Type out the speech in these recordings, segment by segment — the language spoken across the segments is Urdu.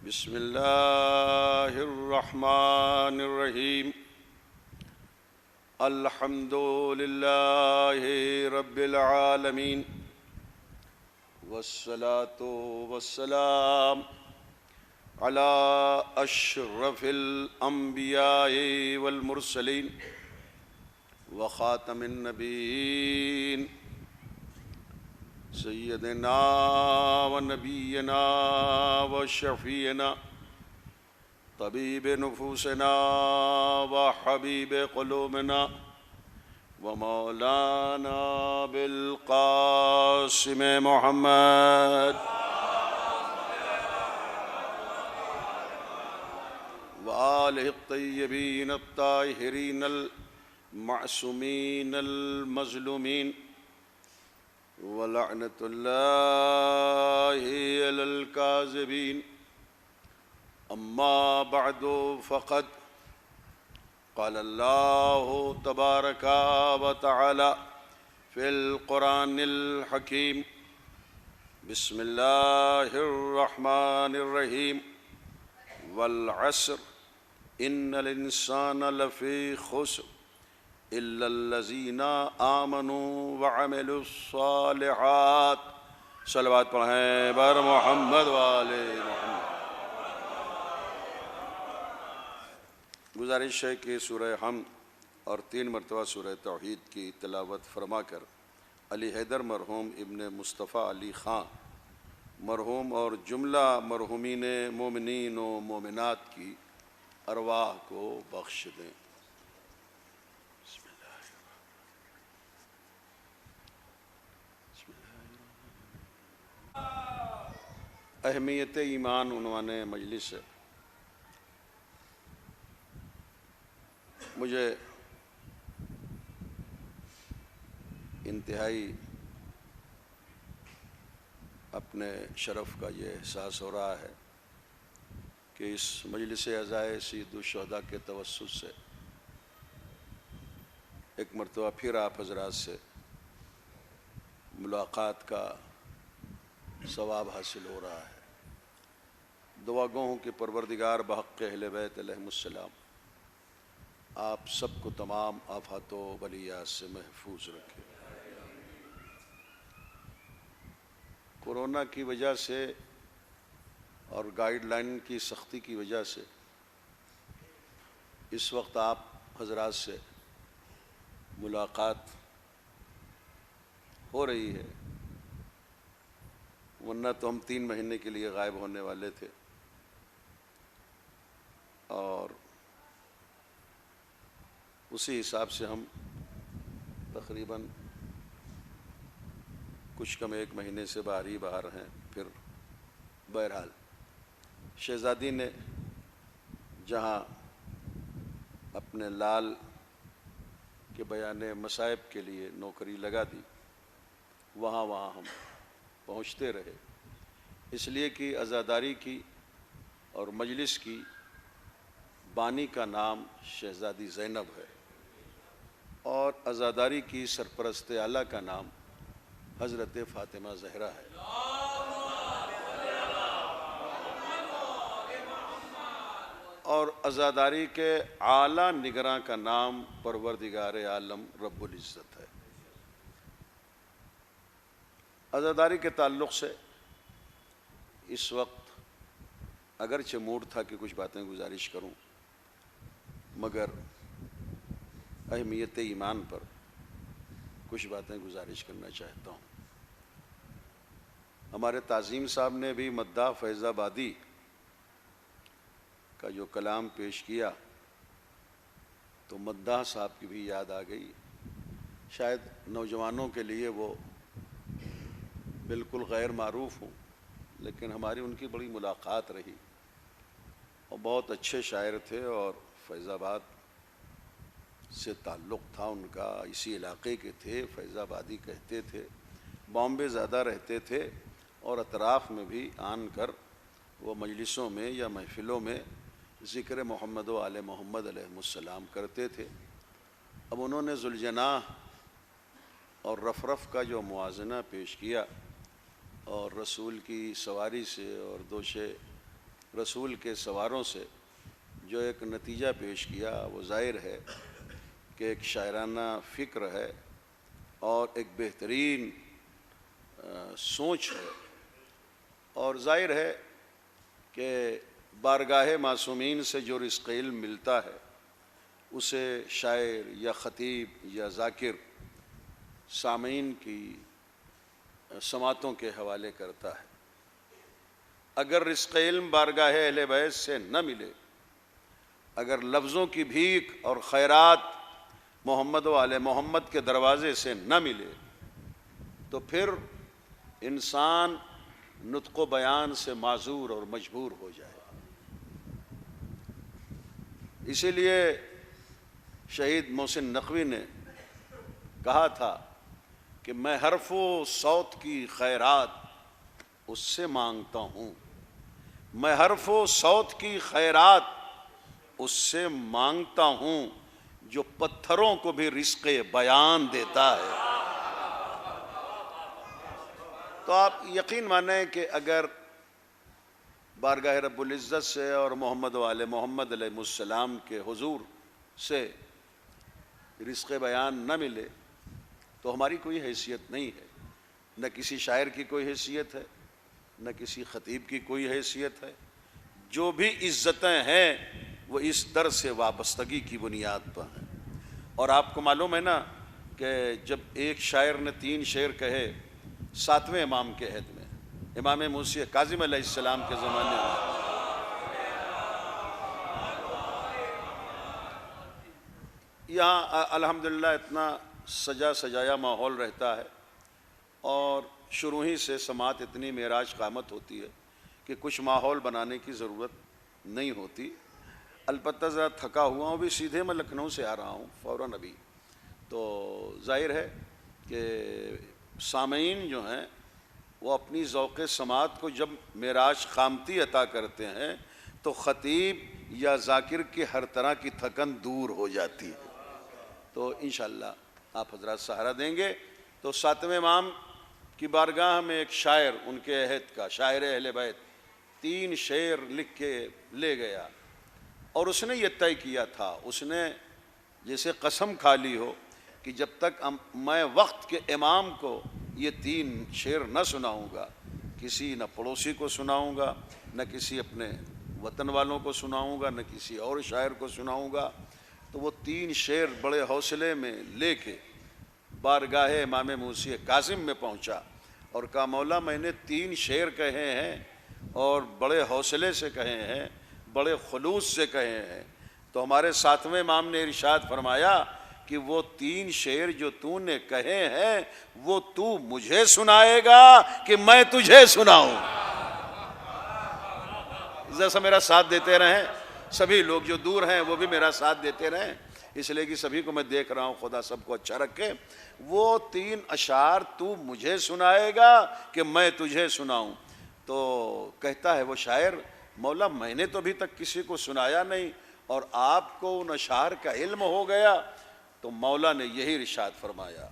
بسم اللہ الرحمن الرحیم الحمد للہ رب العالمین والصلاة والسلام علی اشرف الانبیاء والمرسلین وخاتم النبیین سیدنا و نبینا و شفیعنا طبیب نفوسنا و حبیب قلوبنا و مولانا بالقاسم محمد و آلہ الطیبین الطاہرین المعصومین المظلومین وَلَعْنَةُ اللَّهِ عَلَى الْكَاذِبِينَ أَمَّا بَعْدُ فَقَدْ قَالَ اللَّهُ تَبَارَكَ وَتَعَالَى فِي الْقُرْآنِ الْحَكِيمِ بسم اللہ الرحمن الرحیم وَالْعَصْرِ إِنَّ الْإِنسَانَ لَفِي خُسْرٍ إِلَّا الَّذِينَ آمَنُوا وَعَمِلُوا الصَّالِحَاتِ صلوات پڑھیں بر محمد وآل محمد۔ گزارش ہے کہ سورہ حمد اور 3 مرتبہ سورہ توحید کی تلاوت فرما کر علی حیدر مرحوم ابن مصطفیٰ علی خان مرحوم اور جملہ مرحومین مومنین و مومنات کی ارواح کو بخش دیں۔ اہمیت ایمان عنوان مجلس ہے۔ مجھے انتہائی اپنے شرف کا یہ احساس ہو رہا ہے کہ اس مجلس عزائے سید الشہداء کے توسط سے ایک مرتبہ پھر آپ حضرات سے ملاقات کا ثواب حاصل ہو رہا ہے۔ دعا گو ہوں کہ پروردگار بحق اہل بیت علیہم السلام آپ سب کو تمام آفات و بلیات سے محفوظ رکھے۔ کورونا کی وجہ سے اور گائیڈ لائن کی سختی کی وجہ سے اس وقت آپ حضرات سے ملاقات ہو رہی ہے، ورنہ تو ہم 3 مہینے کے لیے غائب ہونے والے تھے، اور اسی حساب سے ہم تقریباً کچھ کم 1 مہینے سے باہر ہیں۔ پھر بہرحال شہزادی نے جہاں اپنے لال کے بیان مصائب کے لیے نوکری لگا دی، وہاں ہم پہنچتے رہے، اس لیے کہ عزاداری کی اور مجلس کی بانی کا نام شہزادی زینب ہے، اور عزاداری کی سرپرست اعلیٰ کا نام حضرت فاطمہ زہرا ہے۔ اور عزاداری کے اعلیٰ نگراں کا نام پروردگار عالم رب العزت ہے۔ عزاداری کے تعلق سے اس وقت اگرچہ موڈ تھا کہ کچھ باتیں گزارش کروں، مگر اہمیت ایمان پر کچھ باتیں گزارش کرنا چاہتا ہوں۔ ہمارے تعظیم صاحب نے بھی مداح فیض آبادی کا جو کلام پیش کیا تو مداح صاحب کی بھی یاد آ گئی۔ شاید نوجوانوں کے لیے وہ بالکل غیر معروف ہوں، لیکن ہماری ان کی بڑی ملاقات رہی، اور بہت اچھے شاعر تھے، اور فیض آباد سے تعلق تھا ان کا، اسی علاقے کے تھے، فیض آبادی کہتے تھے، بامبے زیادہ رہتے تھے، اور اطراف میں بھی آن کر وہ مجلسوں میں یا محفلوں میں ذکر محمد و آل محمد علیہ السلام کرتے تھے۔ اب انہوں نے ذوالجناح اور رفرف کا جو موازنہ پیش کیا، اور رسول کی سواری سے اور دوش رسول کے سواروں سے جو ایک نتیجہ پیش کیا وہ ظاہر ہے کہ ایک شاعرانہ فکر ہے اور ایک بہترین سوچ ہے، اور ظاہر ہے کہ بارگاہ معصومین سے جو رزق علم ملتا ہے اسے شاعر یا خطیب یا ذاکر سامعین کی سماعتوں کے حوالے کرتا ہے۔ اگر رزق علم بارگاہ اہل بیت سے نہ ملے، اگر لفظوں کی بھیک اور خیرات محمد و آل محمد کے دروازے سے نہ ملے تو پھر انسان نطق و بیان سے معذور اور مجبور ہو جائے۔ اسی لیے شہید محسن نقوی نے کہا تھا کہ میں حرف و صوت کی خیرات اس سے مانگتا ہوں، میں حرف و صوت کی خیرات اس سے مانگتا ہوں جو پتھروں کو بھی رزق بیان دیتا ہے۔ تو آپ یقین مانیں کہ اگر بارگاہ رب العزت سے اور محمد و آل محمد علیہ السلام کے حضور سے رزق بیان نہ ملے تو ہماری کوئی حیثیت نہیں ہے، نہ کسی شاعر کی کوئی حیثیت ہے، نہ کسی خطیب کی کوئی حیثیت ہے۔ جو بھی عزتیں ہیں وہ اس در سے وابستگی کی بنیاد پر ہیں۔ اور آپ کو معلوم ہے نا کہ جب ایک شاعر نے 3 شعر کہے 7ویں امام کے عہد میں، امام موسی کاظم علیہ السلام کے زمانے میں، یہاں الحمدللہ اتنا سجا سجایا ماحول رہتا ہے اور شروع ہی سے سماعت اتنی معراج قامت ہوتی ہے کہ کچھ ماحول بنانے کی ضرورت نہیں ہوتی۔ البتہ ذرا تھکا ہوا ہوں، بھی سیدھے میں لکھنؤ سے آ رہا ہوں فوراً ابھی، تو ظاہر ہے کہ سامعین جو ہیں وہ اپنی ذوق سماعت کو جب معراج قامتی عطا کرتے ہیں تو خطیب یا ذاکر کی ہر طرح کی تھکن دور ہو جاتی ہے۔ تو انشاءاللہ آپ حضرات سہارا دیں گے۔ تو 7ویں امام کی بارگاہ میں ایک شاعر، ان کے عہد کا شاعر اہل بیت، 3 شعر لکھ کے لے گیا اور اس نے یہ طے کیا تھا، اس نے جیسے قسم کھا لی ہو کہ جب تک میں وقت کے امام کو یہ 3 شعر نہ سناؤں گا، کسی نہ پڑوسی کو سناؤں گا، نہ کسی اپنے وطن والوں کو سناؤں گا، نہ کسی اور شاعر کو سناؤں گا، تو وہ 3 شعر بڑے حوصلے میں لے کے بارگاہ امام موسی کاظم میں پہنچا اور کہا مولا میں نے 3 شعر کہے ہیں اور بڑے حوصلے سے کہے ہیں، بڑے خلوص سے کہے ہیں۔ تو ہمارے 7ویں امام نے ارشاد فرمایا کہ وہ 3 شعر جو تو نے کہے ہیں وہ تو مجھے سنائے گا کہ میں تجھے سناؤں؟ جیسا میرا ساتھ دیتے رہیں سبھی لوگ جو دور ہیں وہ بھی میرا ساتھ دیتے رہیں، اس لیے کہ سبھی کو میں دیکھ رہا ہوں، خدا سب کو اچھا رکھے۔ وہ 3 اشعار تو مجھے سنائے گا کہ میں تجھے سناؤں؟ تو کہتا ہے وہ شاعر مولا میں نے تو ابھی تک کسی کو سنایا نہیں اور آپ کو ان اشعار کا علم ہو گیا۔ تو مولا نے یہی ارشاد فرمایا،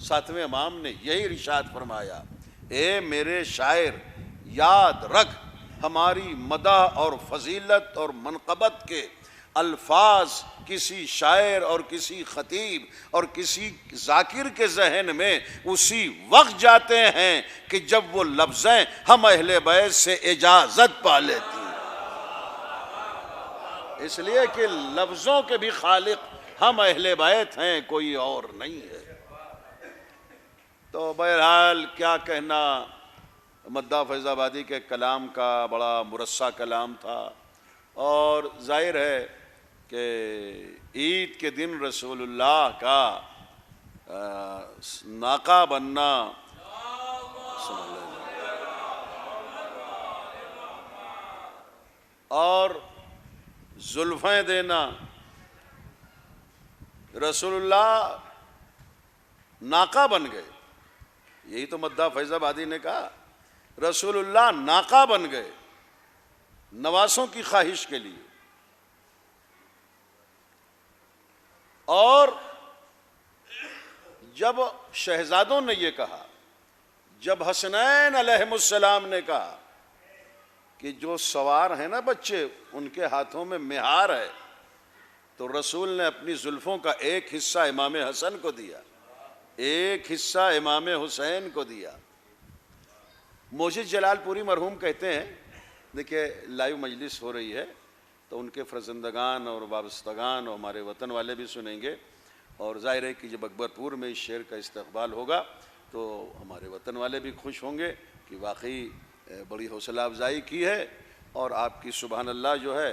7ویں امام نے یہی ارشاد فرمایا، اے میرے شاعر یاد رکھ ہماری مدح اور فضیلت اور منقبت کے الفاظ کسی شاعر اور کسی خطیب اور کسی ذاکر کے ذہن میں اسی وقت جاتے ہیں کہ جب وہ لفظیں ہم اہل بیت سے اجازت پا لیتی ہیں، اس لیے کہ لفظوں کے بھی خالق ہم اہل بیت ہیں، کوئی اور نہیں ہے۔ تو بہرحال کیا کہنا، مداح فیض آبادی کے کلام کا بڑا مرصع کلام تھا، اور ظاہر ہے کہ عید کے دن رسول اللہ کا ناقہ بننا اور زلفیں دینا، رسول اللہ ناقہ بن گئے، یہی تو مداح فیض آبادی نے کہا، رسول اللہ ناقہ بن گئے نواسوں کی خواہش کے لیے۔ اور جب شہزادوں نے یہ کہا، جب حسنین علیہ السلام نے کہا کہ جو سوار ہیں نا بچے ان کے ہاتھوں میں مہار ہے، تو رسول نے اپنی زلفوں کا ایک حصہ امام حسن کو دیا، ایک حصہ امام حسین کو دیا۔ موجد جلال پوری مرحوم کہتے ہیں، دیکھیں لائیو مجلس ہو رہی ہے تو ان کے فرزندگان اور وابستگان اور ہمارے وطن والے بھی سنیں گے، اور ظاہر ہے کہ جب اکبرپور میں اس شعر کا استقبال ہوگا تو ہمارے وطن والے بھی خوش ہوں گے کہ واقعی بڑی حوصلہ افزائی کی ہے، اور آپ کی سبحان اللہ جو ہے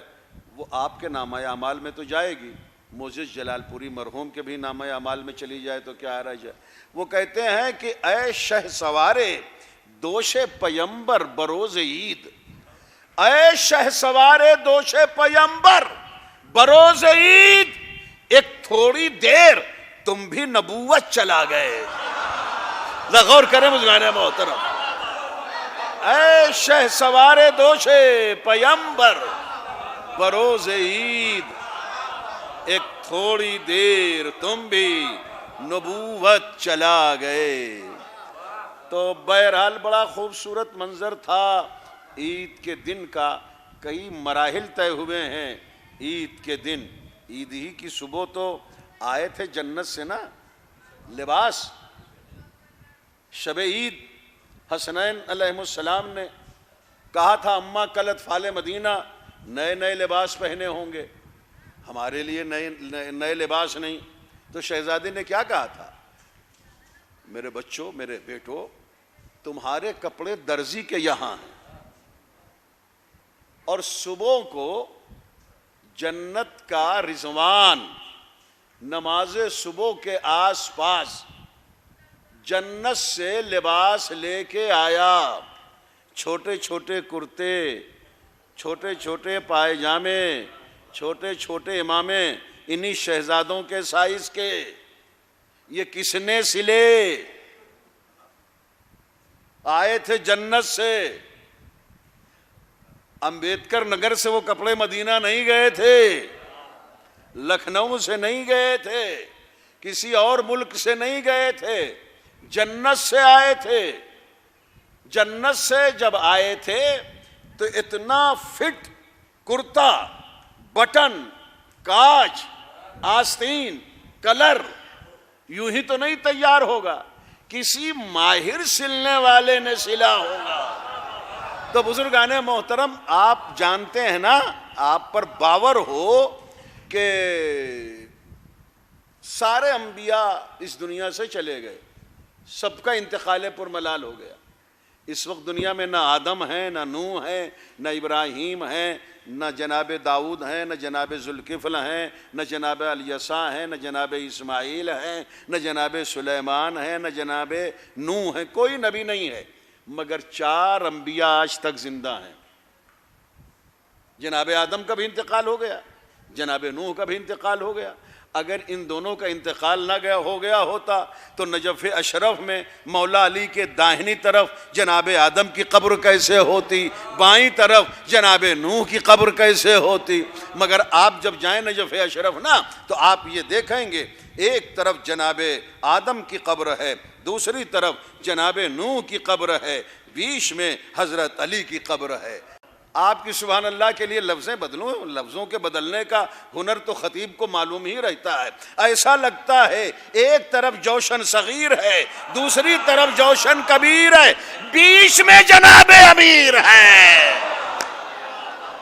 وہ آپ کے نامہ اعمال میں تو جائے گی، موجز جلال پوری مرحوم کے بھی نامہ اعمال میں چلی جائے تو کیا حرج ہے۔ وہ کہتے ہیں کہ اے شہ سوارے دوش پیمبر بروز عید، اے شہ سوارے دوش پیمبر بروز عید، ایک تھوڑی دیر تم بھی نبوت چلا گئے۔ غور کریں مجھے محترم، اے شہ سوارے دوش پیمبر بروز عید، ایک تھوڑی دیر تم بھی نبوت چلا گئے۔ تو بہرحال بڑا خوبصورت منظر تھا عید کے دن کا، کئی مراحل طے ہوئے ہیں عید کے دن۔ عید ہی کی صبح تو آئے تھے جنت سے نا لباس، شب عید حسنین علیہ السلام نے کہا تھا اماں کل اطفال مدینہ نئے نئے لباس پہنے ہوں گے، ہمارے لیے نئے لباس نہیں، تو شہزادی نے کیا کہا تھا، میرے بچوں میرے بیٹو تمہارے کپڑے درزی کے یہاں ہیں، اور صبح کو جنت کا رضوان نماز صبح کے آس پاس جنت سے لباس لے کے آیا، چھوٹے چھوٹے کرتے، چھوٹے چھوٹے پائجامے، چھوٹے چھوٹے امامے، انہی شہزادوں کے سائز کے۔ یہ کس نے سلے؟ آئے تھے جنت سے، امبیدکر نگر سے وہ کپڑے مدینہ نہیں گئے تھے، لکھنؤ سے نہیں گئے تھے، کسی اور ملک سے نہیں گئے تھے، جنت سے آئے تھے۔ جنت سے جب آئے تھے تو اتنا فٹ کرتا، بٹن، کاج، آستین، کلر یوں ہی تو نہیں تیار ہوگا، کسی ماہر سلنے والے نے سلا ہوگا۔ تو بزرگان محترم آپ جانتے ہیں نا، آپ پر باور ہو کہ سارے انبیاء اس دنیا سے چلے گئے، سب کا انتقال پر ملال ہو گیا۔ اس وقت دنیا میں نہ آدم ہے، نہ نوح ہے، نہ ابراہیم ہے، نہ جناب داؤد ہیں، نہ جناب ذوالکفل ہیں، نہ جناب الیسع ہیں، نہ جناب اسماعیل ہیں، نہ جناب سلیمان ہیں، نہ جناب نوح ہے، کوئی نبی نہیں ہے، مگر 4 انبیاء آج تک زندہ ہیں۔ جناب آدم کا بھی انتقال ہو گیا، جناب نوح کا بھی انتقال ہو گیا۔ اگر ان دونوں کا انتقال نہ ہو گیا ہوتا تو نجف اشرف میں مولا علی کے داہنی طرف جناب آدم کی قبر کیسے ہوتی، بائیں طرف جناب نوح کی قبر کیسے ہوتی؟ مگر آپ جب جائیں نجف اشرف نا تو آپ یہ دیکھیں گے، ایک طرف جناب آدم کی قبر ہے، دوسری طرف جناب نوح کی قبر ہے، بیچ میں حضرت علی کی قبر ہے۔ آپ کی سبحان اللہ کے لیے لفظیں بدلوں، لفظوں کے بدلنے کا ہنر تو خطیب کو معلوم ہی رہتا ہے۔ ایسا لگتا ہے ایک طرف جوشن صغیر ہے، دوسری طرف جوشن کبیر ہے، بیچ میں جناب امیر ہے۔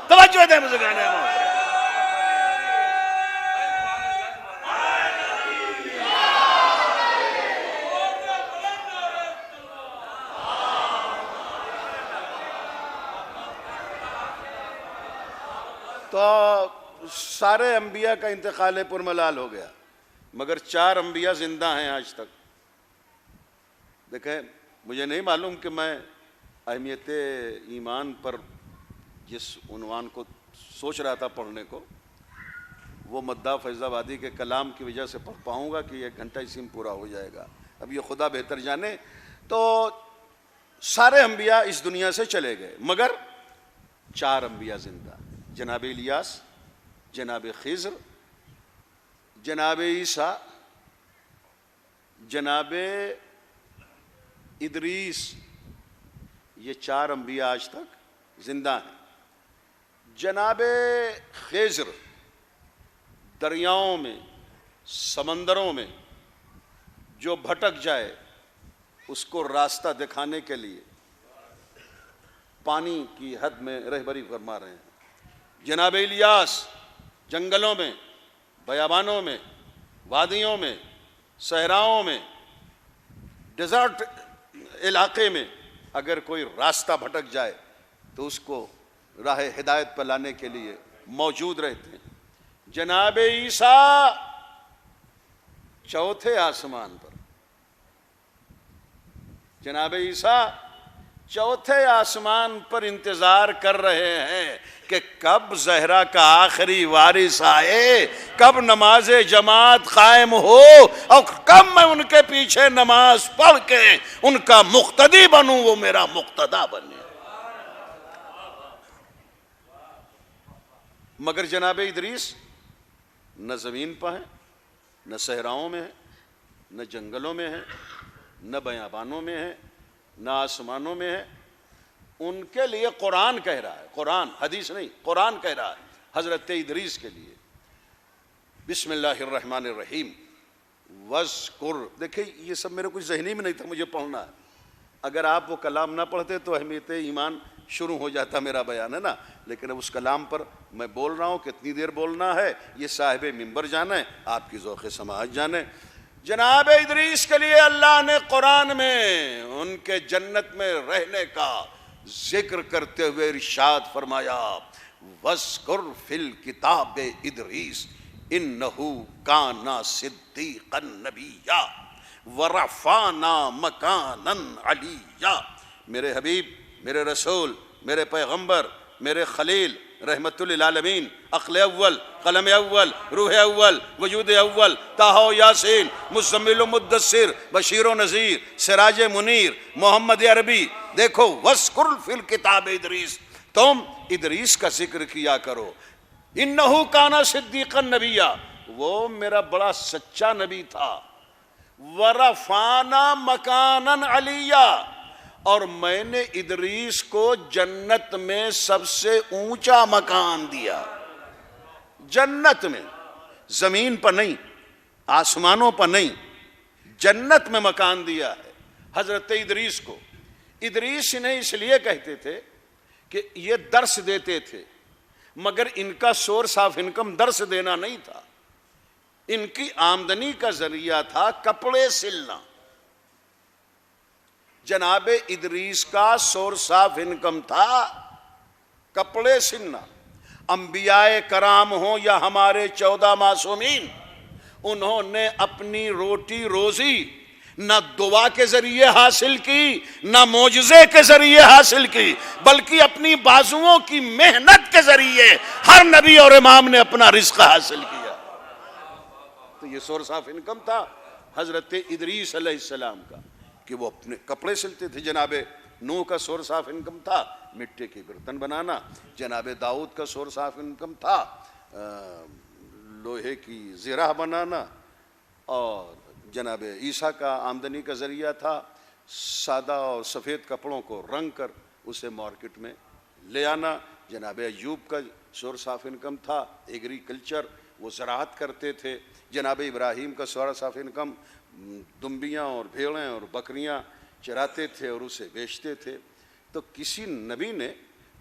توجہ دیں مجھے گانے میں۔ تو سارے انبیاء کا انتقال پر ملال ہو گیا، مگر 4 انبیاء زندہ ہیں آج تک۔ دیکھیں مجھے نہیں معلوم کہ میں اہمیت ایمان پر جس عنوان کو سوچ رہا تھا پڑھنے کو، وہ مداح فیض آبادی کے کلام کی وجہ سے پڑھ پاؤں گا کہ 1 گھنٹہ اسی میں پورا ہو جائے گا، اب یہ خدا بہتر جانے۔ تو سارے انبیاء اس دنیا سے چلے گئے، مگر 4 انبیاء زندہ، جناب الیاس، جناب خضر، جناب عیسیٰ، جناب ادریس، یہ 4 انبیاء آج تک زندہ ہیں. جناب خضر دریاؤں میں سمندروں میں جو بھٹک جائے اس کو راستہ دکھانے کے لیے پانی کی حد میں رہبری فرما رہے ہیں. جناب الیاس جنگلوں میں بیابانوں میں وادیوں میں صحراؤں میں ڈیزرٹ علاقے میں اگر کوئی راستہ بھٹک جائے تو اس کو راہ ہدایت پر لانے کے لیے موجود رہتے ہیں. جناب عیسیٰ چوتھے آسمان پر، جناب عیسیٰ چوتھے آسمان پر انتظار کر رہے ہیں کہ کب زہرا کا آخری وارث آئے، کب نماز جماعت قائم ہو اور کب میں ان کے پیچھے نماز پڑھ کے ان کا مقتدی بنوں، وہ میرا مقتدا بنے. مگر جناب ادریس نہ زمین پر ہے، نہ صحراؤں میں ہے، نہ جنگلوں میں ہے، نہ بیابانوں میں ہے، نہ آسمانوں میں ہے. ان کے لیے قرآن کہہ رہا ہے، قرآن حدیث نہیں، قرآن کہہ رہا ہے حضرت ادریس کے لیے. بسم اللہ الرحمن الرحیم وذکر. دیکھیں یہ سب میرے کچھ ذہنی میں نہیں تھا، مجھے پڑھنا ہے. اگر آپ وہ کلام نہ پڑھتے تو اہمیت ایمان شروع ہو جاتا میرا بیان، ہے نا. لیکن اب اس کلام پر میں بول رہا ہوں، کتنی دیر بولنا ہے یہ صاحب منبر جانے، آپ کی ذوق سماعت جانے. جناب ادریس کے لیے اللہ نے قرآن میں ان کے جنت میں رہنے کا ذکر کرتے ہوئے ارشاد فرمایا وَاذْكُرْ فِي الْكِتَابِ ادریس اِنَّهُ كَانَ صِدِّيقًا نَبِيًّا وَرَفَعْنَا مَكَانًا عَلِيًّا. میرے حبیب، میرے رسول، میرے پیغمبر، میرے خلیل، رحمت للعالمین، عقل اول، قلم اول، روح اول، وجود اول، طٰہٰ و یاسین، مزمل و مدثر، بشیر و نذیر، سراج منیر، محمد عربی. دیکھو وَاذْكُرْ فِي الْكِتَابِ ادریس، تم ادریس کا ذکر کیا کرو. اِنَّهُ كَانَ صِدِّيقًا نَبِيًّا، وہ میرا بڑا سچا نبی تھا. وَرَفَعْنَا مَكَانًا عَلِيًّا، اور میں نے ادریس کو جنت میں سب سے اونچا مکان دیا. جنت میں، زمین پر نہیں، آسمانوں پر نہیں، جنت میں مکان دیا ہے حضرت ادریس کو. ادریس انہیں اس لیے کہتے تھے کہ یہ درس دیتے تھے، مگر ان کا سورس آف انکم درس دینا نہیں تھا. ان کی آمدنی کا ذریعہ تھا کپڑے سلنا. جناب ادریس کا سورس آف انکم تھا کپڑے سلنا. انبیاء کرام ہوں یا ہمارے 14 معصومین، انہوں نے اپنی روٹی روزی نہ دعا کے ذریعے حاصل کی، نہ معجزے کے ذریعے حاصل کی، بلکہ اپنی بازوؤں کی محنت کے ذریعے ہر نبی اور امام نے اپنا رزق حاصل کیا. تو یہ سورس آف انکم تھا حضرت ادریس علیہ السلام کا کہ وہ اپنے کپڑے سلتے تھے. جناب نوح کا سورس آف انکم تھا مٹی کے برتن بنانا. جناب داؤد کا سورس آف انکم تھا لوہے کی زرہ بنانا. اور جناب عیسیٰ کا آمدنی کا ذریعہ تھا سادہ اور سفید کپڑوں کو رنگ کر اسے مارکیٹ میں لے آنا. جناب ایوب کا سورس آف انکم تھا ایگریکلچر، وہ زراعت کرتے تھے. جناب ابراہیم کا سورس آف انکم دمبیاں اور بھیڑیں اور بکریاں چراتے تھے اور اسے بیچتے تھے. تو کسی نبی نے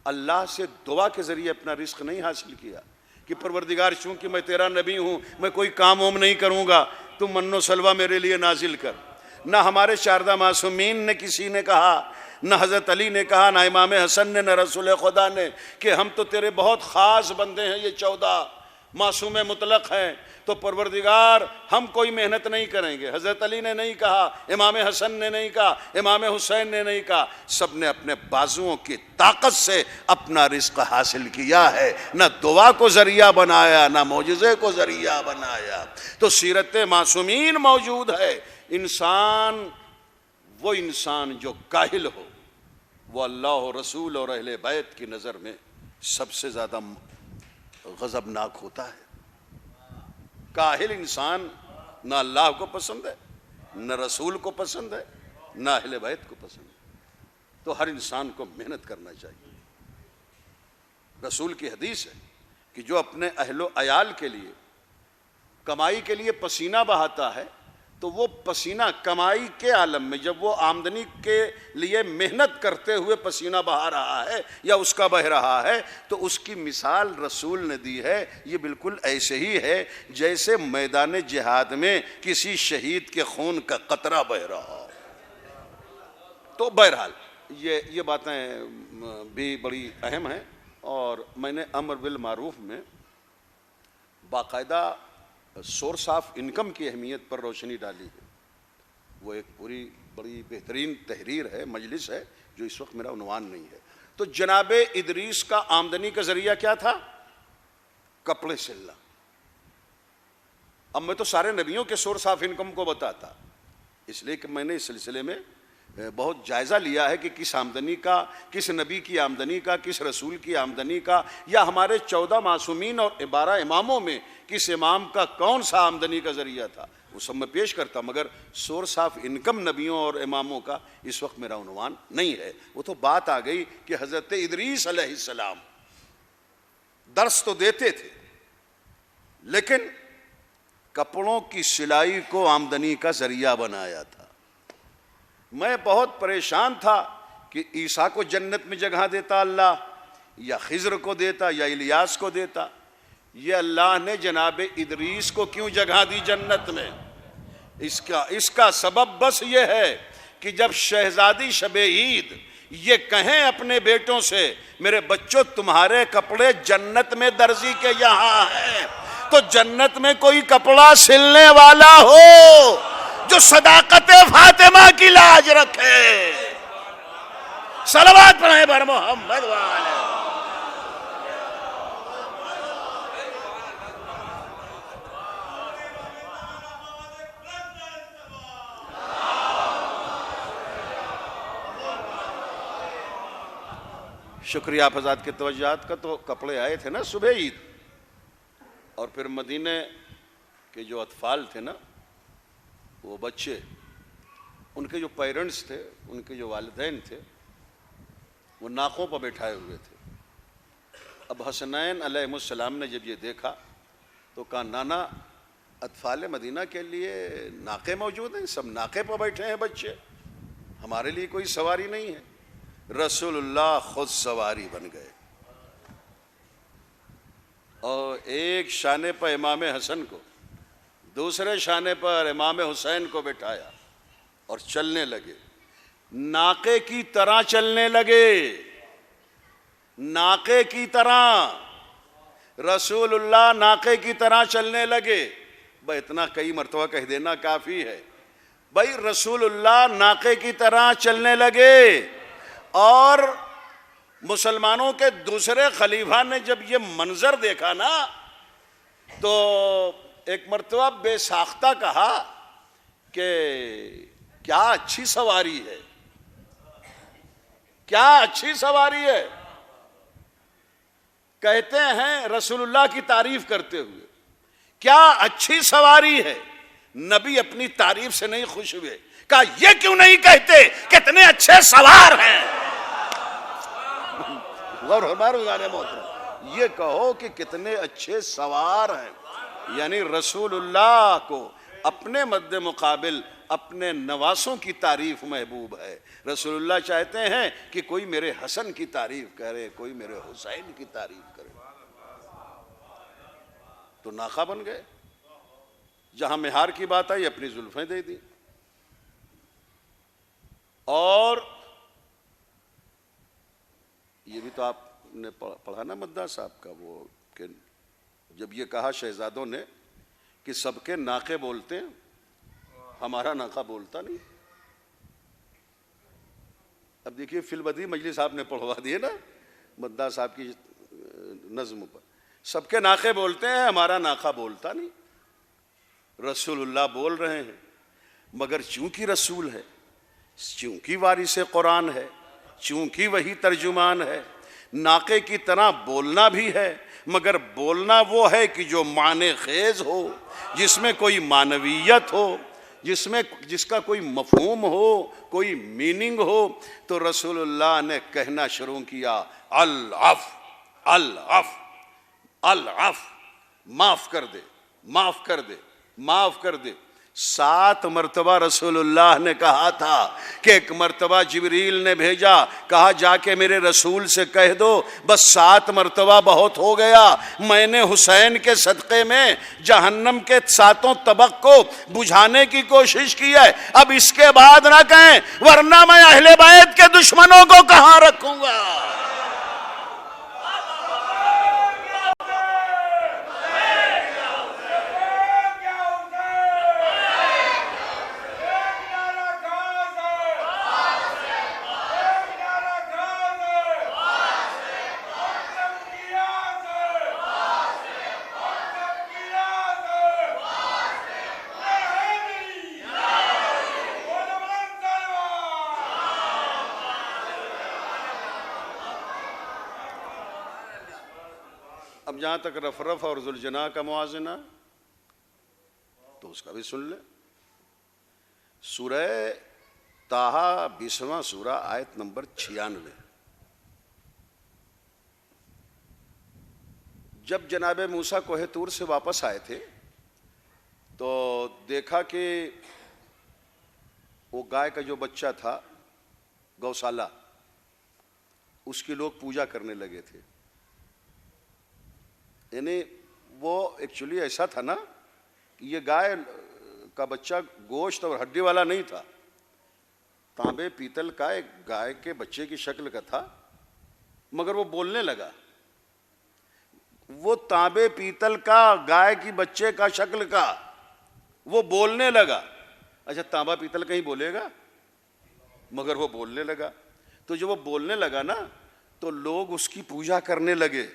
اللہ سے دعا کے ذریعے اپنا رزق نہیں حاصل کیا کہ پروردگار چونکہ میں تیرا نبی ہوں میں کوئی کام وام نہیں کروں گا، تم من و سلوہ میرے لیے نازل کر. نہ ہمارے 14 معصومین نے کسی نے کہا، نہ حضرت علی نے کہا، نہ امام حسن نے، نہ رسول خدا نے کہ ہم تو تیرے بہت خاص بندے ہیں، یہ 14 معصوم مطلق ہیں تو پروردگار ہم کوئی محنت نہیں کریں گے. حضرت علی نے نہیں کہا، امام حسن نے نہیں کہا، امام حسین نے نہیں کہا. سب نے اپنے بازوؤں کی طاقت سے اپنا رزق حاصل کیا ہے، نہ دعا کو ذریعہ بنایا، نہ معجزے کو ذریعہ بنایا. تو سیرت معصومین موجود ہے. انسان، وہ انسان جو کاہل ہو وہ اللہ و رسول اور اہل بیت کی نظر میں سب سے زیادہ غضبناک ہوتا ہے. کاہل انسان نہ اللہ کو پسند ہے، نہ رسول کو پسند ہے، نہ اہل بیت کو پسند ہے. تو ہر انسان کو محنت کرنا چاہیے. رسول کی حدیث ہے کہ جو اپنے اہل و عیال کے لیے کمائی کے لیے پسینہ بہاتا ہے تو وہ پسینہ کمائی کے عالم میں جب وہ آمدنی کے لیے محنت کرتے ہوئے پسینہ بہا رہا ہے یا اس کا بہ رہا ہے تو اس کی مثال رسول نے دی ہے. یہ بالکل ایسے ہی ہے جیسے میدان جہاد میں کسی شہید کے خون کا قطرہ بہ رہا ہو. تو بہرحال یہ باتیں بھی بڑی اہم ہیں. اور میں نے امر بالمعروف میں باقاعدہ سورس آف انکم کی اہمیت پر روشنی ڈالی ہے. وہ ایک پوری بڑی بہترین تحریر ہے, مجلس ہے, جو اس وقت میرا عنوان نہیں ہے. تو جناب ادریس کا آمدنی کا ذریعہ کیا تھا؟ کپڑے سلنا. اب میں تو سارے نبیوں کے سورس آف انکم کو بتاتا, اس لیے کہ میں نے اس سلسلے میں بہت جائزہ لیا ہے کہ کس آمدنی کا, کس نبی کی آمدنی کا, کس رسول کی آمدنی کا, یا ہمارے 14 معصومین اور 12 اماموں میں کس امام کا کون سا آمدنی کا ذریعہ تھا, وہ سب میں پیش کرتا. مگر سورس آف انکم نبیوں اور اماموں کا اس وقت میرا عنوان نہیں ہے. وہ تو بات آ گئی کہ حضرت ادریس علیہ السلام درس تو دیتے تھے لیکن کپڑوں کی سلائی کو آمدنی کا ذریعہ بنایا تھا. میں بہت پریشان تھا کہ عیسیٰ کو جنت میں جگہ دیتا اللہ, یا خضر کو دیتا, یا الیاس کو دیتا. یہ اللہ نے جناب ادریس کو کیوں جگہ دی جنت میں؟ اس کا سبب بس یہ ہے کہ جب شہزادی شب عید یہ کہیں اپنے بیٹوں سے میرے بچوں تمہارے کپڑے جنت میں درزی کے یہاں ہیں, تو جنت میں کوئی کپڑا سلنے والا ہو جو صداقت فاطمہ کی لاج رکھے. صلوات پڑھیں بر محمد والے. شکریہ آپ حضرات کے توجہات کا. تو کپڑے آئے تھے نا صبح عید, اور پھر مدینے کے جو اطفال تھے نا, وہ بچے, ان کے جو پیرنٹس تھے, ان کے جو والدین تھے, وہ ناقوں پر بیٹھائے ہوئے تھے. اب حسنین علیہ السلام نے جب یہ دیکھا تو کہا نانا اطفال مدینہ کے لیے ناقے موجود ہیں, سب ناقے پر بیٹھے ہیں بچے, ہمارے لیے کوئی سواری نہیں ہے. رسول اللہ خود سواری بن گئے اور ایک شانے پر امام حسن کو, دوسرے شانے پر امام حسین کو بٹھایا اور چلنے لگے. ناقے کی طرح چلنے لگے, ناقے کی طرح. رسول اللہ ناقے کی طرح چلنے لگے. بھائی اتنا کئی مرتبہ کہہ دینا کافی ہے. بھائی رسول اللہ ناقے کی طرح چلنے لگے. اور مسلمانوں کے دوسرے خلیفہ نے جب یہ منظر دیکھا نا تو ایک مرتبہ بے ساختہ کہا کہ کیا اچھی سواری ہے, کیا اچھی سواری ہے. کہتے ہیں رسول اللہ کی تعریف کرتے ہوئے, کیا اچھی سواری ہے. نبی اپنی تعریف سے نہیں خوش ہوئے, کہا یہ کیوں نہیں کہتے کتنے اچھے سوار ہیں. یہ کہو کہ کتنے اچھے سوار ہیں. یعنی رسول اللہ کو اپنے مد مقابل اپنے نواسوں کی تعریف محبوب ہے. رسول اللہ چاہتے ہیں کہ کوئی میرے حسن کی تعریف کرے, کوئی میرے حسین کی تعریف کرے. تو ناقہ بن گئے. جہاں مہار کی بات آئی اپنی زلفیں دے دی. اور یہ بھی تو آپ نے پڑھا نا مداح صاحب کا, وہ کہ جب یہ کہا شہزادوں نے کہ سب کے ناقے بولتے ہیں, ہمارا ناقہ بولتا نہیں. اب دیکھیے فی البدیہہ مجلس صاحب نے پڑھوا دیے نا مداح صاحب کی نظم پر, سب کے ناقے بولتے ہیں, ہمارا ناقہ بولتا نہیں. رسول اللہ بول رہے ہیں مگر چونکہ رسول ہے, چونکہ وارث قرآن ہے, چونکہ وہی ترجمان ہے, ناقے کی طرح بولنا بھی ہے, مگر بولنا وہ ہے کہ جو معنی خیز ہو, جس میں کوئی معنویت ہو, جس کا کوئی مفہوم ہو, کوئی میننگ ہو. تو رسول اللہ نے کہنا شروع کیا العفو العفو العفو، معاف کر دے، معاف کر دے، معاف کر دے۔ 7 مرتبہ رسول اللہ نے کہا تھا کہ ایک مرتبہ جبریل نے بھیجا، کہا جا کے میرے رسول سے کہہ دو بس 7 مرتبہ بہت ہو گیا، میں نے حسین کے صدقے میں جہنم کے 7 طبق کو بجھانے کی کوشش کی ہے، اب اس کے بعد نہ کہیں ورنہ میں اہل بیت کے دشمنوں کو کہاں رکھوں گا۔ اب جہاں تک رفرف اور ذوالجناح کا موازنہ تو اس کا بھی سن لیں۔ سورہ طٰہٰ 20واں سورہ آیت نمبر 96۔ جب جناب موسیٰ کوہ طور سے واپس آئے تھے تو دیکھا کہ وہ گائے کا جو بچہ تھا گوشالہ، اس کی لوگ پوجا کرنے لگے تھے۔ یعنی وہ ایکچولی ایسا تھا نا کہ یہ گائے کا بچہ گوشت اور ہڈی والا نہیں تھا، تانبے پیتل کا ایک گائے کے بچے کی شکل کا تھا، مگر وہ بولنے لگا۔ وہ تانبے پیتل کا گائے کی بچے کا شکل کا وہ بولنے لگا۔ اچھا تانبا پیتل کہیں بولے گا؟ مگر وہ بولنے لگا۔ تو جب وہ بولنے لگا نا تو لوگ اس کی پوجا کرنے لگے،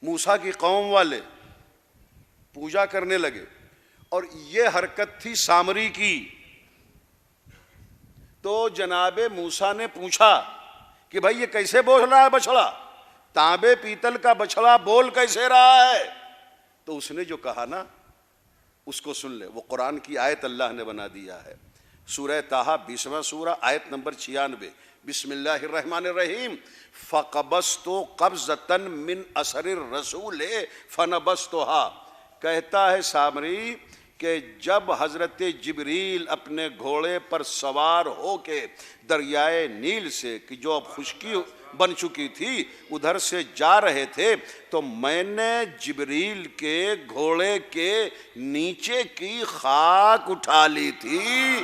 موسیٰ کی قوم والے پوجا کرنے لگے۔ اور یہ حرکت تھی سامری کی۔ تو جناب موسیٰ نے پوچھا کہ بھائی یہ کیسے بول رہا ہے بچڑا، تانبے پیتل کا بچڑا بول کیسے رہا ہے؟ تو اس نے جو کہا نا اس کو سن لے، وہ قرآن کی آیت اللہ نے بنا دیا ہے۔ سورہ طٰہٰ 20واں سورہ آیت نمبر 96۔ بسم اللہ الرحمن الرحیم۔ فَقَبَضْتُ قَبْضَةً مِّنْ أَثَرِ الرَّسُولِ فَنَبَذْتُهَا۔ کہتا ہے سامری کہ جب حضرت جبریل اپنے گھوڑے پر سوار ہو کے دریائے نیل سے، کہ جو اب خشکی بن چکی تھی، ادھر سے جا رہے تھے تو میں نے جبریل کے گھوڑے کے نیچے کی خاک اٹھا لی تھی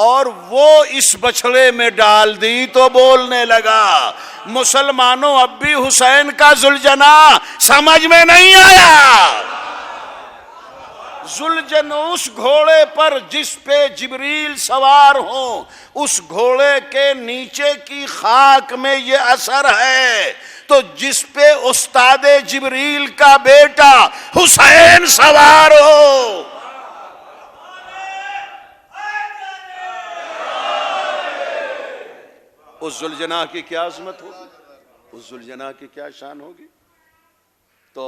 اور وہ اس بچھڑے میں ڈال دی تو بولنے لگا۔ مسلمانوں اب بھی حسین کا ذوالجناح سمجھ میں نہیں آیا۔ ذوالجناح اس گھوڑے پر جس پہ جبریل سوار ہوں، اس گھوڑے کے نیچے کی خاک میں یہ اثر ہے، تو جس پہ استاد جبریل کا بیٹا حسین سوار ہو، اس ذوالجناح کی کیا عظمت ہوگی، اس ذوالجناح کی کیا شان ہوگی۔ تو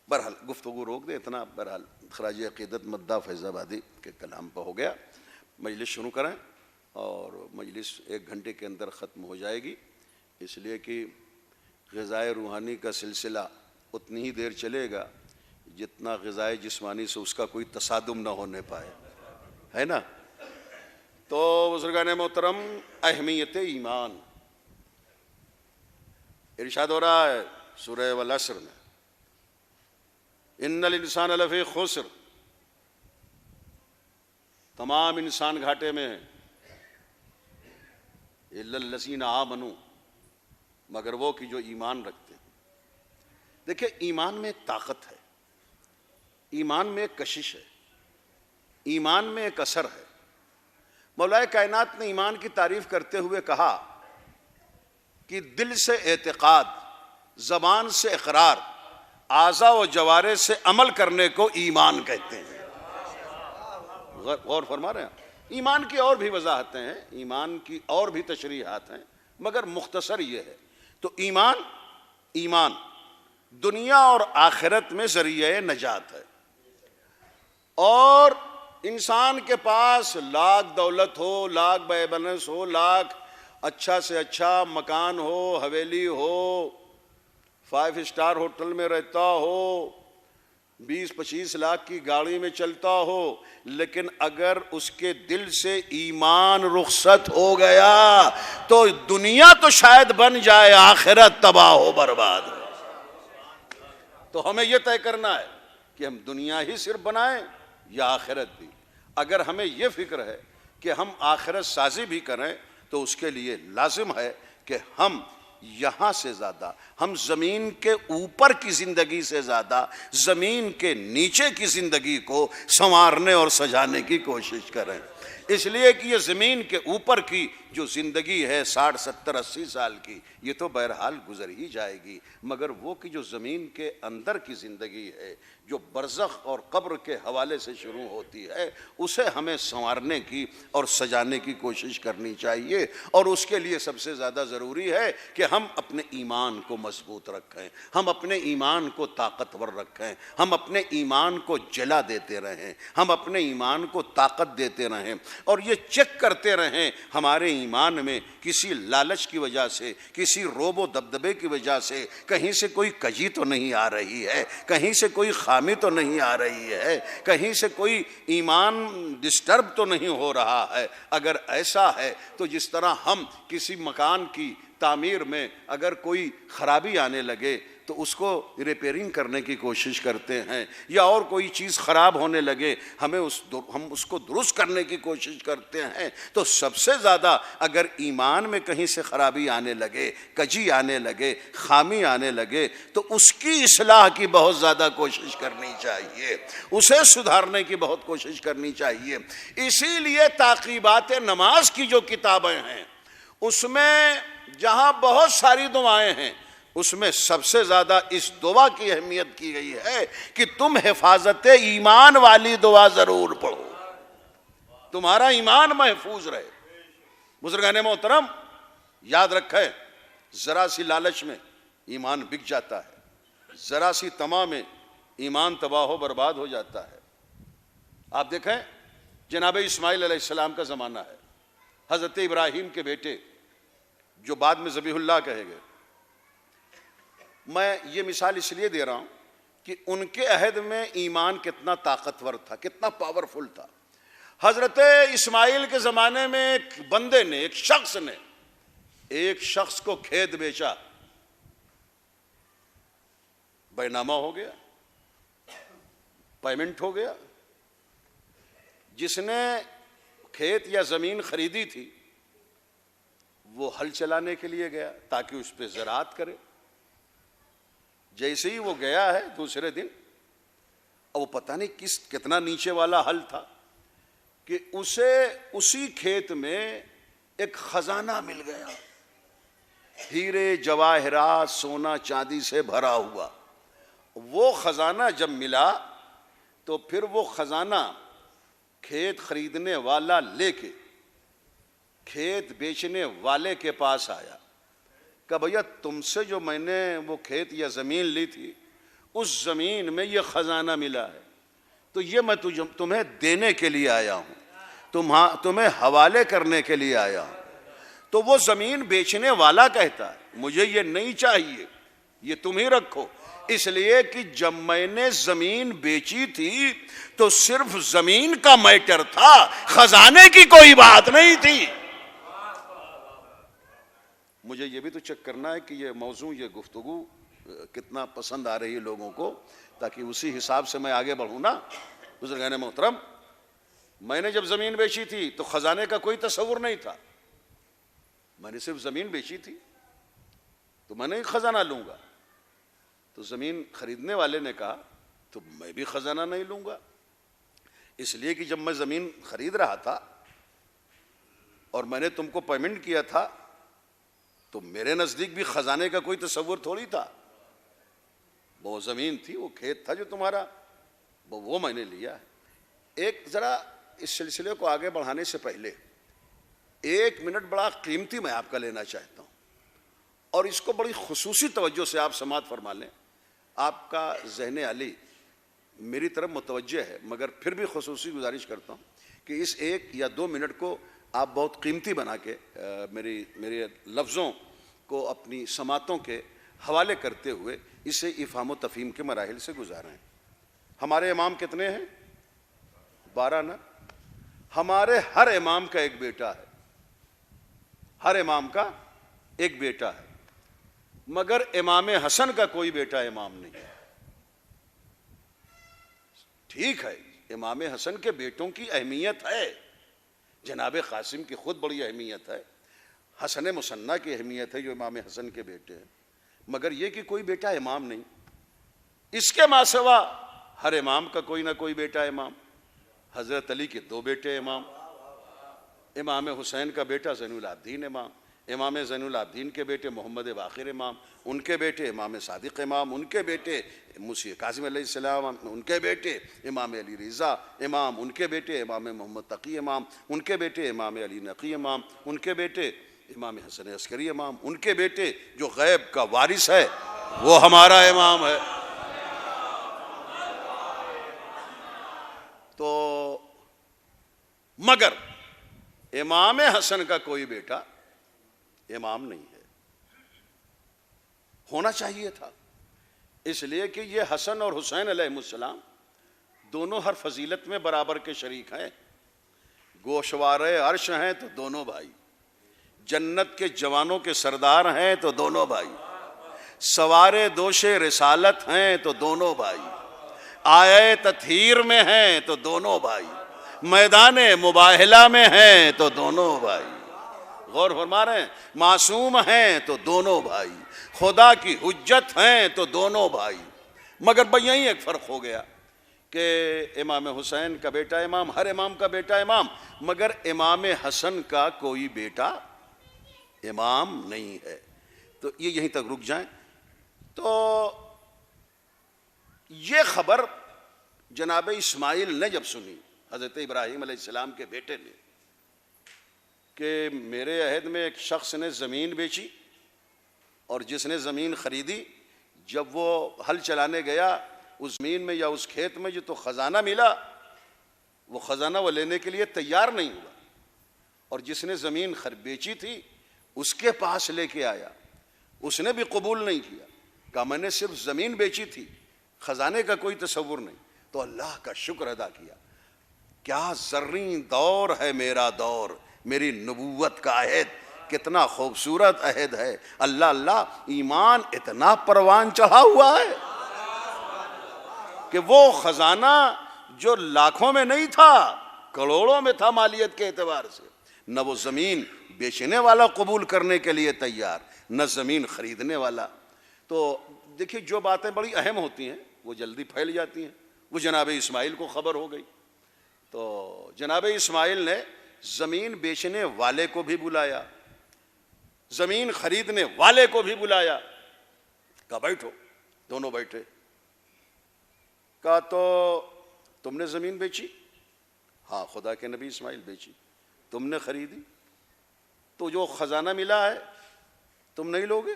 بہرحال گفتگو روک دے، اتنا بہرحال خراج عقیدت مداح فیض آبادی کے کلام پہ ہو گیا۔ مجلس شروع کریں اور مجلس 1 گھنٹے کے اندر ختم ہو جائے گی، اس لیے کہ غذائے روحانی کا سلسلہ اتنی ہی دیر چلے گا جتنا غذائے جسمانی سے اس کا کوئی تصادم نہ ہونے پائے، ہے نا۔ تو بزرگان محترم، اہمیت ایمان ارشاد ہو رہا ہے سورہ والعصر میں، ان الانسان لفی خسر، تمام انسان گھاٹے میں ہیں، الا الذین آمنوا، مگر وہ کہ جو ایمان رکھتے ہیں۔ دیکھیں ایمان میں ایک طاقت ہے، ایمان میں ایک کشش ہے، ایمان میں ایک اثر ہے۔ مولا کائنات نے ایمان کی تعریف کرتے ہوئے کہا کہ دل سے اعتقاد، زبان سے اقرار، اعضاء و جوارح سے عمل کرنے کو ایمان کہتے ہیں۔ غور فرما رہے ہیں؟ ایمان کی اور بھی وضاحتیں ہیں، ایمان کی اور بھی تشریحات ہیں، مگر مختصر یہ ہے۔ تو ایمان دنیا اور آخرت میں ذریعہ نجات ہے، اور انسان کے پاس لاکھ دولت ہو، لاکھ بے بنس ہو، لاکھ اچھا سے اچھا مکان ہو، حویلی ہو، 5 اسٹار ہوٹل میں رہتا ہو، 20-25 لاکھ کی گاڑی میں چلتا ہو، لیکن اگر اس کے دل سے ایمان رخصت ہو گیا تو دنیا تو شاید بن جائے، آخرت تباہ ہو برباد ہو۔ تو ہمیں یہ طے کرنا ہے کہ ہم دنیا ہی صرف بنائیں یا آخرت بھی۔ اگر ہمیں یہ فکر ہے کہ ہم آخرت سازی بھی کریں تو اس کے لیے لازم ہے کہ ہم یہاں سے زیادہ، ہم زمین کے اوپر کی زندگی سے زیادہ زمین کے نیچے کی زندگی کو سنوارنے اور سجانے کی کوشش کریں۔ اس لیے کہ یہ زمین کے اوپر کی جو زندگی ہے 60 70 80 سال کی، یہ تو بہرحال گزر ہی جائے گی، مگر وہ کہ جو زمین کے اندر کی زندگی ہے، جو برزخ اور قبر کے حوالے سے شروع ہوتی ہے، اسے ہمیں سنوارنے کی اور سجانے کی کوشش کرنی چاہیے۔ اور اس کے لیے سب سے زیادہ ضروری ہے کہ ہم اپنے ایمان کو مضبوط رکھیں، ہم اپنے ایمان کو طاقتور رکھیں، ہم اپنے ایمان کو جلا دیتے رہیں، ہم اپنے ایمان کو طاقت دیتے رہیں، اور یہ چیک کرتے رہیں ہمارے ایمان میں کسی لالچ کی وجہ سے، کسی روب و دبدبے کی وجہ سے کہیں سے کوئی کجی تو نہیں آ رہی ہے، کہیں سے کوئی خامی تو نہیں آ رہی ہے، کہیں سے کوئی ایمان ڈسٹرب تو نہیں ہو رہا ہے۔ اگر ایسا ہے تو جس طرح ہم کسی مکان کی تعمیر میں اگر کوئی خرابی آنے لگے تو اس کو ریپیرنگ کرنے کی کوشش کرتے ہیں، یا اور کوئی چیز خراب ہونے لگے ہم اس کو درست کرنے کی کوشش کرتے ہیں، تو سب سے زیادہ اگر ایمان میں کہیں سے خرابی آنے لگے، کجی آنے لگے، خامی آنے لگے، تو اس کی اصلاح کی بہت زیادہ کوشش کرنی چاہیے، اسے سدھارنے کی بہت کوشش کرنی چاہیے۔ اسی لیے تعقیبات نماز کی جو کتابیں ہیں اس میں جہاں بہت ساری دعائیں ہیں، اس میں سب سے زیادہ اس دعا کی اہمیت کی گئی ہے کہ تم حفاظت ایمان والی دعا ضرور پڑھو، تمہارا ایمان محفوظ رہے۔ بزرگان محترم، یاد رکھیں، ذرا سی لالچ میں ایمان بک جاتا ہے، ذرا سی طمع میں ایمان تباہ و برباد ہو جاتا ہے۔ آپ دیکھیں جناب اسماعیل علیہ السلام کا زمانہ ہے، حضرت ابراہیم کے بیٹے جو بعد میں ذبیح اللہ کہے گئے۔ میں یہ مثال اس لیے دے رہا ہوں کہ ان کے عہد میں ایمان کتنا طاقتور تھا، کتنا پاورفل تھا۔ حضرت اسماعیل کے زمانے میں ایک بندے نے، ایک شخص کو کھیت بیچا، بینامہ ہو گیا، پیمنٹ ہو گیا۔ جس نے کھیت یا زمین خریدی تھی وہ ہل چلانے کے لیے گیا تاکہ اس پہ زراعت کرے۔ جیسے ہی وہ گیا ہے دوسرے دن، اور وہ پتہ نہیں کتنا نیچے والا ہل تھا کہ اسے اسی کھیت میں ایک خزانہ مل گیا، ہیرے جواہرات سونا چاندی سے بھرا ہوا۔ وہ خزانہ جب ملا تو پھر وہ خزانہ کھیت خریدنے والا لے کے کھیت بیچنے والے کے پاس آیا کہ بھیا تم سے جو میں نے وہ کھیت یا زمین لی تھی، اس زمین میں یہ خزانہ ملا ہے، تو یہ میں تمہیں دینے کے لیے آیا ہوں، تمہیں حوالے کرنے کے لیے آیا ہوں۔ تو وہ زمین بیچنے والا کہتا ہے مجھے یہ نہیں چاہیے، یہ تم ہی رکھو، اس لیے کہ جب میں نے زمین بیچی تھی تو صرف زمین کا میٹر تھا، خزانے کی کوئی بات نہیں تھی۔ مجھے یہ بھی تو چیک کرنا ہے کہ یہ موضوع، یہ گفتگو کتنا پسند آ رہی ہے لوگوں کو، تاکہ اسی حساب سے میں آگے بڑھوں نا۔ بزرگان محترم، میں نے جب زمین بیچی تھی تو خزانے کا کوئی تصور نہیں تھا، میں نے صرف زمین بیچی تھی تو میں نہیں خزانہ لوں گا۔ تو زمین خریدنے والے نے کہا تو میں بھی خزانہ نہیں لوں گا، اس لیے کہ جب میں زمین خرید رہا تھا اور میں نے تم کو پیمنٹ کیا تھا تو میرے نزدیک بھی خزانے کا کوئی تصور تھوڑی تھا، وہ زمین تھی، وہ کھیت تھا جو تمہارا، وہ میں نے لیا ہے۔ ایک ذرا اس سلسلے کو آگے بڑھانے سے پہلے 1 منٹ بڑا قیمتی میں آپ کا لینا چاہتا ہوں، اور اس کو بڑی خصوصی توجہ سے آپ سماعت فرما لیں۔ آپ کا ذہن علی میری طرف متوجہ ہے، مگر پھر بھی خصوصی گزارش کرتا ہوں کہ اس 1 یا 2 منٹ کو آپ بہت قیمتی بنا کے میرے لفظوں کو اپنی سماعتوں کے حوالے کرتے ہوئے اسے افہام و تفہیم کے مراحل سے گزارے ہیں. ہمارے امام کتنے ہیں؟ 12 نا. ہمارے ہر امام کا ایک بیٹا ہے, ہر امام کا ایک بیٹا ہے, مگر امام حسن کا کوئی بیٹا امام نہیں ہے. ٹھیک ہے, امام حسن کے بیٹوں کی اہمیت ہے, جناب قاسم کی خود بڑی اہمیت ہے, حسن مثنیٰ کی اہمیت ہے جو امام حسن کے بیٹے ہیں, مگر یہ کہ کوئی بیٹا امام نہیں. اس کے ماں سوا ہر امام کا کوئی نہ کوئی بیٹا امام. حضرت علی کے 2 بیٹے امام, امام حسین کا بیٹا زین العابدین امام, امام زین العابدین کے بیٹے محمد باقر امام, ان کے بیٹے امام صادق امام, ان کے بیٹے مسیح کاظم علیہ السلام, ان کے بیٹے امام علی رضا امام, ان کے بیٹے امام محمد تقی امام, ان کے بیٹے امام علی نقی امام, ان کے بیٹے امام حسن عسکری امام, ان کے بیٹے جو غیب کا وارث ہے وہ ہمارا امام ہے. تو مگر امام حسن کا کوئی بیٹا امام نہیں ہے. ہونا چاہیے تھا, اس لیے کہ یہ حسن اور حسین علیہ السلام دونوں ہر فضیلت میں برابر کے شریک ہیں. گوشوارے عرش ہیں تو دونوں بھائی, جنت کے جوانوں کے سردار ہیں تو دونوں بھائی, سوارے دوش رسالت ہیں تو دونوں بھائی, آئے تطہیر میں ہیں تو دونوں بھائی, میدان مباہلہ میں ہیں تو دونوں بھائی. غور فرما رہے ہیں, معصوم ہیں تو دونوں بھائی, خدا کی حجت ہیں تو دونوں بھائی. مگر بھئی یہیں ایک فرق ہو گیا کہ امام حسین کا بیٹا امام, ہر امام کا بیٹا امام, مگر امام حسن کا کوئی بیٹا امام نہیں ہے. تو یہ یہیں تک رک جائیں. تو یہ خبر جناب اسماعیل نے جب سنی, حضرت ابراہیم علیہ السلام کے بیٹے نے, کہ میرے عہد میں ایک شخص نے زمین بیچی, اور جس نے زمین خریدی جب وہ ہل چلانے گیا اس زمین میں یا اس کھیت میں جو تو خزانہ ملا, وہ خزانہ وہ لینے کے لیے تیار نہیں ہوا, اور جس نے زمین بیچی تھی اس کے پاس لے کے آیا, اس نے بھی قبول نہیں کیا, کہا میں نے صرف زمین بیچی تھی, خزانے کا کوئی تصور نہیں. تو اللہ کا شکر ادا کیا, کیا زرین دور ہے میرا دور, میری نبوت کا عہد کتنا خوبصورت عہد ہے. اللہ اللہ, ایمان اتنا پروان چڑھا ہوا ہے کہ وہ خزانہ جو لاکھوں میں نہیں تھا, کروڑوں میں تھا مالیت کے اعتبار سے, نہ وہ زمین بیچنے والا قبول کرنے کے لیے تیار, نہ زمین خریدنے والا. تو دیکھیے جو باتیں بڑی اہم ہوتی ہیں وہ جلدی پھیل جاتی ہیں. وہ جناب اسماعیل کو خبر ہو گئی, تو جناب اسماعیل نے زمین بیچنے والے کو بھی بلایا, زمین خریدنے والے کو بھی بلایا, کہا بیٹھو. دونوں بیٹھے. کہا تو تم نے زمین بیچی؟ ہاں خدا کے نبی اسماعیل بیچی. تم نے خریدی؟ تو جو خزانہ ملا ہے تم نہیں لوگے؟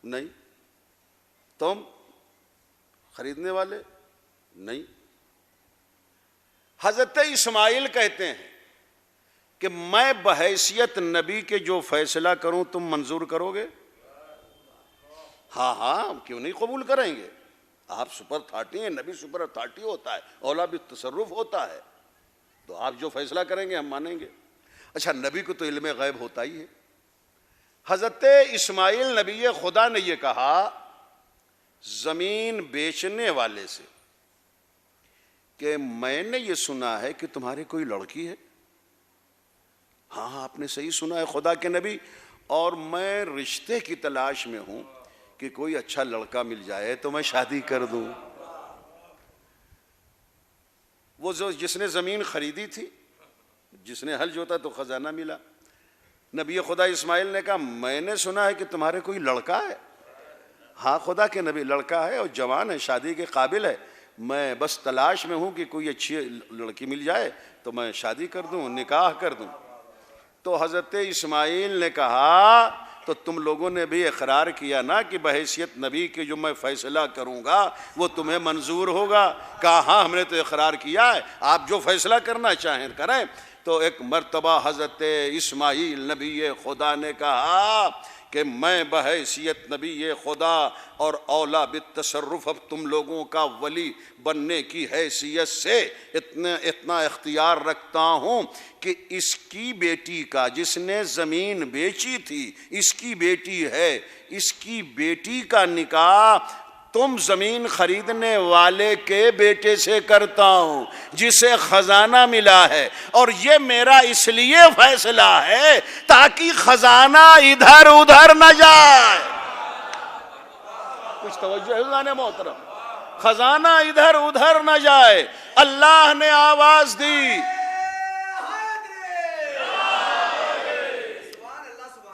نہیں. تم خریدنے والے؟ نہیں. حضرت اسماعیل کہتے ہیں کہ میں بحیثیت نبی کے جو فیصلہ کروں تم منظور کرو گے؟ ہاں ہاں, کیوں نہیں قبول کریں گے. آپ سپر اتھارٹی ہیں, نبی سپر اتھارٹی ہوتا ہے, اولا بھی تصرف ہوتا ہے, تو آپ جو فیصلہ کریں گے ہم مانیں گے. اچھا, نبی کو تو علم غیب ہوتا ہی ہے. حضرت اسماعیل نبی خدا نے یہ کہا زمین بیچنے والے سے کہ میں نے یہ سنا ہے کہ تمہاری کوئی لڑکی ہے. ہاں آپ نے صحیح سنا ہے خدا کے نبی, اور میں رشتے کی تلاش میں ہوں کہ کوئی اچھا لڑکا مل جائے تو میں شادی کر دوں. وہ جس نے زمین خریدی تھی, جس نے ہل جوتا تو خزانہ ملا. نبی خدا اسماعیل نے کہا میں نے سنا ہے کہ تمہارے کوئی لڑکا ہے. ہاں خدا کے نبی, لڑکا ہے اور جوان ہے, شادی کے قابل ہے, میں بس تلاش میں ہوں کہ کوئی اچھی لڑکی مل جائے تو میں شادی کر دوں, نکاح کر دوں. تو حضرت اسماعیل نے کہا تو تم لوگوں نے بھی اقرار کیا نا کہ بحیثیت نبی کے جو میں فیصلہ کروں گا وہ تمہیں منظور ہوگا. کہا ہاں ہم نے تو اقرار کیا ہے, آپ جو فیصلہ کرنا چاہیں کریں, تو ایک مرتبہ حضرت اسماعیل نبی خدا نے کہا کہ میں بحیثیت نبی خدا اور اولا بالتصرف اب تم لوگوں کا ولی بننے کی حیثیت سے اتنا اختیار رکھتا ہوں کہ اس کی بیٹی کا، جس نے زمین بیچی تھی، اس کی بیٹی ہے، اس کی بیٹی کا نکاح تم زمین خریدنے والے کے بیٹے سے کرتا ہوں جسے خزانہ ملا ہے، اور یہ میرا اس لیے فیصلہ ہے تاکہ خزانہ ادھر ادھر نہ جائے۔ کچھ توجہ ہے خزانے محترم، خزانہ ادھر ادھر نہ جائے۔ اللہ نے آواز دی،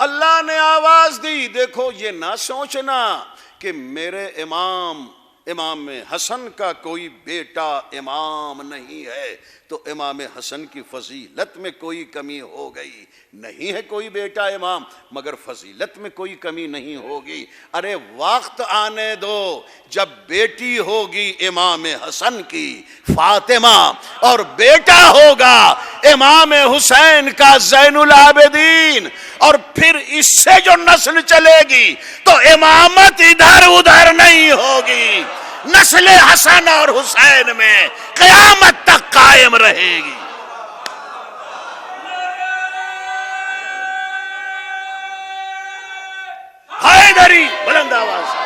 اللہ نے آواز دی۔ دیکھو یہ نہ سوچنا کہ میرے امام حسن کا کوئی بیٹا امام نہیں ہے تو امام حسن کی فضیلت میں کوئی کمی ہو گئی۔ نہیں ہے کوئی بیٹا امام، مگر فضیلت میں کوئی کمی نہیں ہوگی۔ ارے وقت آنے دو جب بیٹی ہوگی امام حسن کی فاطمہ، اور بیٹا ہوگا امام حسین کا زین العابدین، اور پھر اس سے جو نسل چلے گی تو امامت ادھر ادھر نہیں ہوگی، نسل حسن اور حسین میں قیامت تک قائم رہے گی۔ حیدری بلند آواز،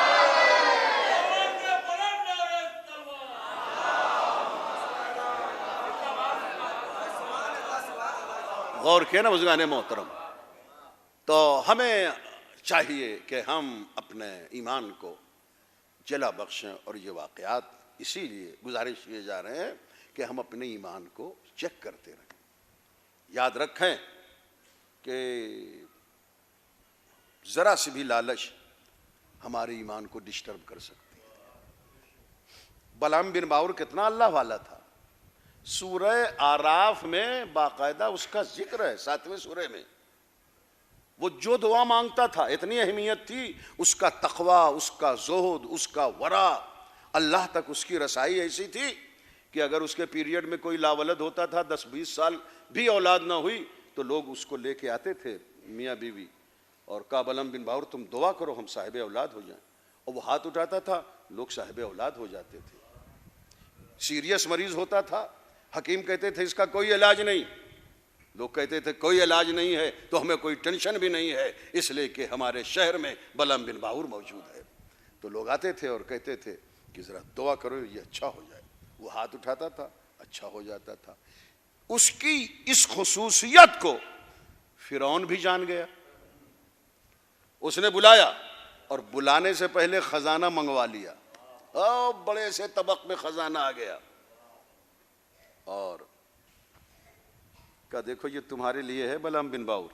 غور کیا نا بزرگان محترم۔ تو ہمیں چاہیے کہ ہم اپنے ایمان کو جلا بخشیں، اور یہ واقعات اسی لیے گزارش کیے جا رہے ہیں کہ ہم اپنے ایمان کو چیک کرتے رہیں۔ یاد رکھیں کہ ذرا سی بھی لالچ ہمارے ایمان کو ڈسٹرب کر سکتی ہے۔ بلعام بن باور کتنا اللہ والا تھا، سورہ آراف میں باقاعدہ اس کا ذکر ہے، 7ویں سورہ میں۔ وہ جو دعا مانگتا تھا اتنی اہمیت تھی، اس کا تقوی، اس کا زہد، اس کا ورع، اللہ تک اس کی رسائی ایسی تھی کہ اگر اس کے پیریڈ میں کوئی لاولد ہوتا تھا، 10-20 سال بھی اولاد نہ ہوئی، تو لوگ اس کو لے کے آتے تھے میاں بیوی اور کہا بلعام بن باور تم دعا کرو ہم صاحب اولاد ہو جائیں، اور وہ ہاتھ اٹھاتا تھا، لوگ صاحب اولاد ہو جاتے تھے۔ سیریس مریض ہوتا تھا، حکیم کہتے تھے اس کا کوئی علاج نہیں، لوگ کہتے تھے کوئی علاج نہیں ہے تو ہمیں کوئی ٹینشن بھی نہیں ہے، اس لیے کہ ہمارے شہر میں بلعام بن باور موجود ہے۔ تو لوگ آتے تھے اور کہتے تھے کہ ذرا دعا کرو یہ اچھا ہو جائے، وہ ہاتھ اٹھاتا تھا، اچھا ہو جاتا تھا۔ اس کی اس خصوصیت کو فرعون بھی جان گیا، اس نے بلایا، اور بلانے سے پہلے خزانہ منگوا لیا، بڑے سے طبق میں خزانہ آ گیا، اور کہا دیکھو یہ تمہارے لیے ہے بلعام بن باور،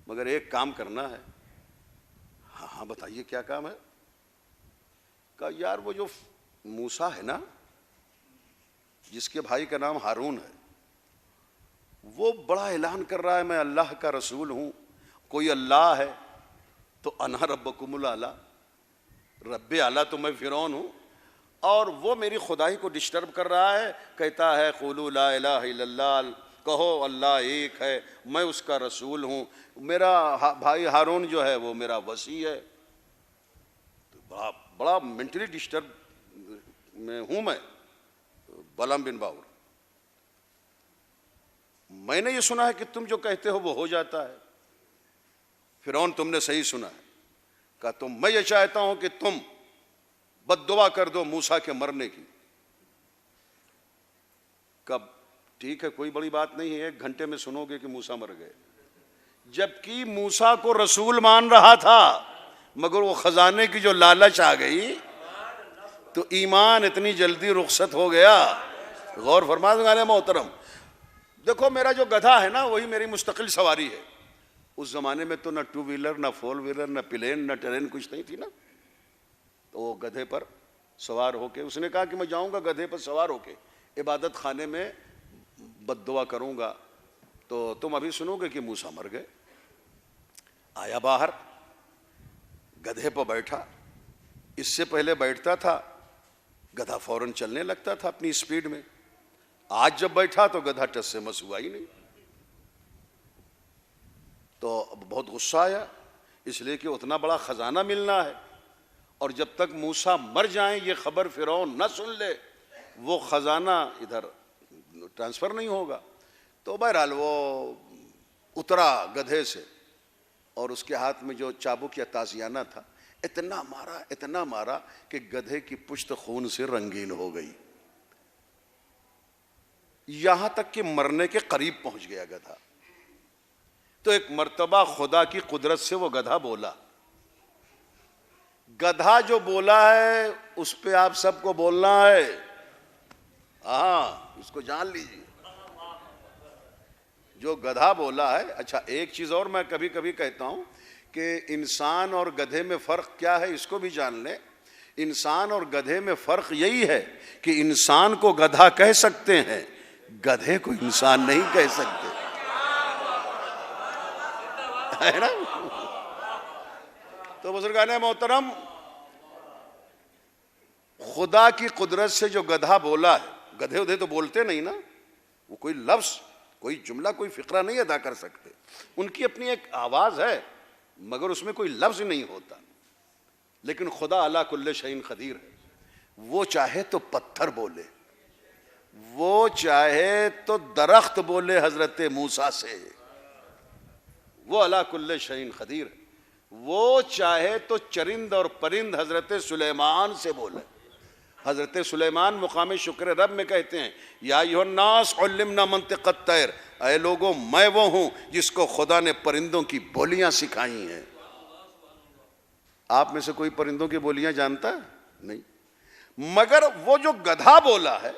مگر ایک کام کرنا ہے۔ ہاں بتائیے کیا کام ہے؟ کہا یار وہ جو موسیٰ ہے نا، جس کے بھائی کا نام ہارون ہے، وہ بڑا اعلان کر رہا ہے میں اللہ کا رسول ہوں، کوئی اللہ ہے تو انا ربکم الاعلیٰ، رب اعلیٰ تو میں فرعون ہوں، اور وہ میری خدائی کو ڈسٹرب کر رہا ہے، کہتا ہے قولوا لا الہ الا اللہ، کہو اللہ ایک ہے، میں اس کا رسول ہوں، میرا بھائی ہارون جو ہے وہ میرا وصی ہے۔ تو بڑا مینٹلی ڈسٹرب میں ہوں میں بلعام بن باور، میں نے یہ سنا ہے کہ تم جو کہتے ہو وہ ہو جاتا ہے۔ فرعون تم نے صحیح سنا ہے، کہا میں یہ چاہتا ہوں کہ تم بد دعا کر دو موسیٰ کے مرنے کی۔ کب ٹھیک ہے کوئی بڑی بات نہیں ہے، 1 گھنٹے میں سنو گے کہ موسیٰ مر گئے، جبکہ موسیٰ کو رسول مان رہا تھا، مگر وہ خزانے کی جو لالچ آ گئی تو ایمان اتنی جلدی رخصت ہو گیا۔ غور فرما دیں محترم، دیکھو میرا جو گدھا ہے نا وہی میری مستقل سواری ہے۔ اس زمانے میں تو نہ 2 ویلر، نہ 4 ویلر، نہ پلین، نہ ٹرین کچھ نہیں تھی نا، تو وہ گدھے پر سوار ہو کے اس نے کہا کہ میں جاؤں گا گدھے پر سوار ہو کے عبادت خانے میں بد دعا کروں گا، تو تم ابھی سنو گے کہ موسیٰ مر گئے۔ آیا باہر، گدھے پر بیٹھا، اس سے پہلے بیٹھتا تھا گدھا فوراً چلنے لگتا تھا اپنی سپیڈ میں، آج جب بیٹھا تو گدھا ٹس سے مس ہوا ہی نہیں. تو بہت غصہ آیا، اس لیے کہ اتنا بڑا خزانہ ملنا ہے، اور جب تک موسیٰ مر جائیں یہ خبر فرعون نہ سن لے وہ خزانہ ادھر ٹرانسفر نہیں ہوگا. تو بہرحال وہ اترا گدھے سے، اور اس کے ہاتھ میں جو چابک یا تازیانہ تھا اتنا مارا کہ گدھے کی پشت خون سے رنگین ہو گئی، یہاں تک کہ مرنے کے قریب پہنچ گیا گدھا. تو ایک مرتبہ خدا کی قدرت سے وہ گدھا بولا. گدھا جو بولا ہے اس پہ آپ سب کو بولنا ہے. ہاں، اس کو جان لیجیے، جو گدھا بولا ہے. اچھا ایک چیز اور میں کبھی کبھی کہتا ہوں کہ انسان اور گدھے میں فرق کیا ہے، اس کو بھی جان لیں. انسان اور گدھے میں فرق یہی ہے کہ انسان کو گدھا کہہ سکتے ہیں، گدھے کو انسان نہیں کہہ سکتے، ہے نا. تو بزرگان محترم، خدا کی قدرت سے جو گدھا بولا ہے، گدھے ادھے تو بولتے نہیں نا، وہ کوئی لفظ، کوئی جملہ، کوئی فقرہ نہیں ادا کر سکتے. ان کی اپنی ایک آواز ہے مگر اس میں کوئی لفظ نہیں ہوتا. لیکن خدا علی کل شیء قدیر ہے، وہ چاہے تو پتھر بولے، وہ چاہے تو درخت بولے حضرت موسیٰ سے، وہ علی کل شیء قدیر ہے. وہ چاہے تو چرند اور پرند حضرت سلیمان سے بولے. حضرت سلیمان مقام شکر رب میں کہتے ہیں یا ایھا الناس علمنا منطق الطیر، اے لوگوں میں وہ ہوں جس کو خدا نے پرندوں کی بولیاں سکھائی ہیں. آپ میں سے کوئی پرندوں کی بولیاں جانتا ہے؟ نہیں. مگر وہ جو گدھا بولا ہے،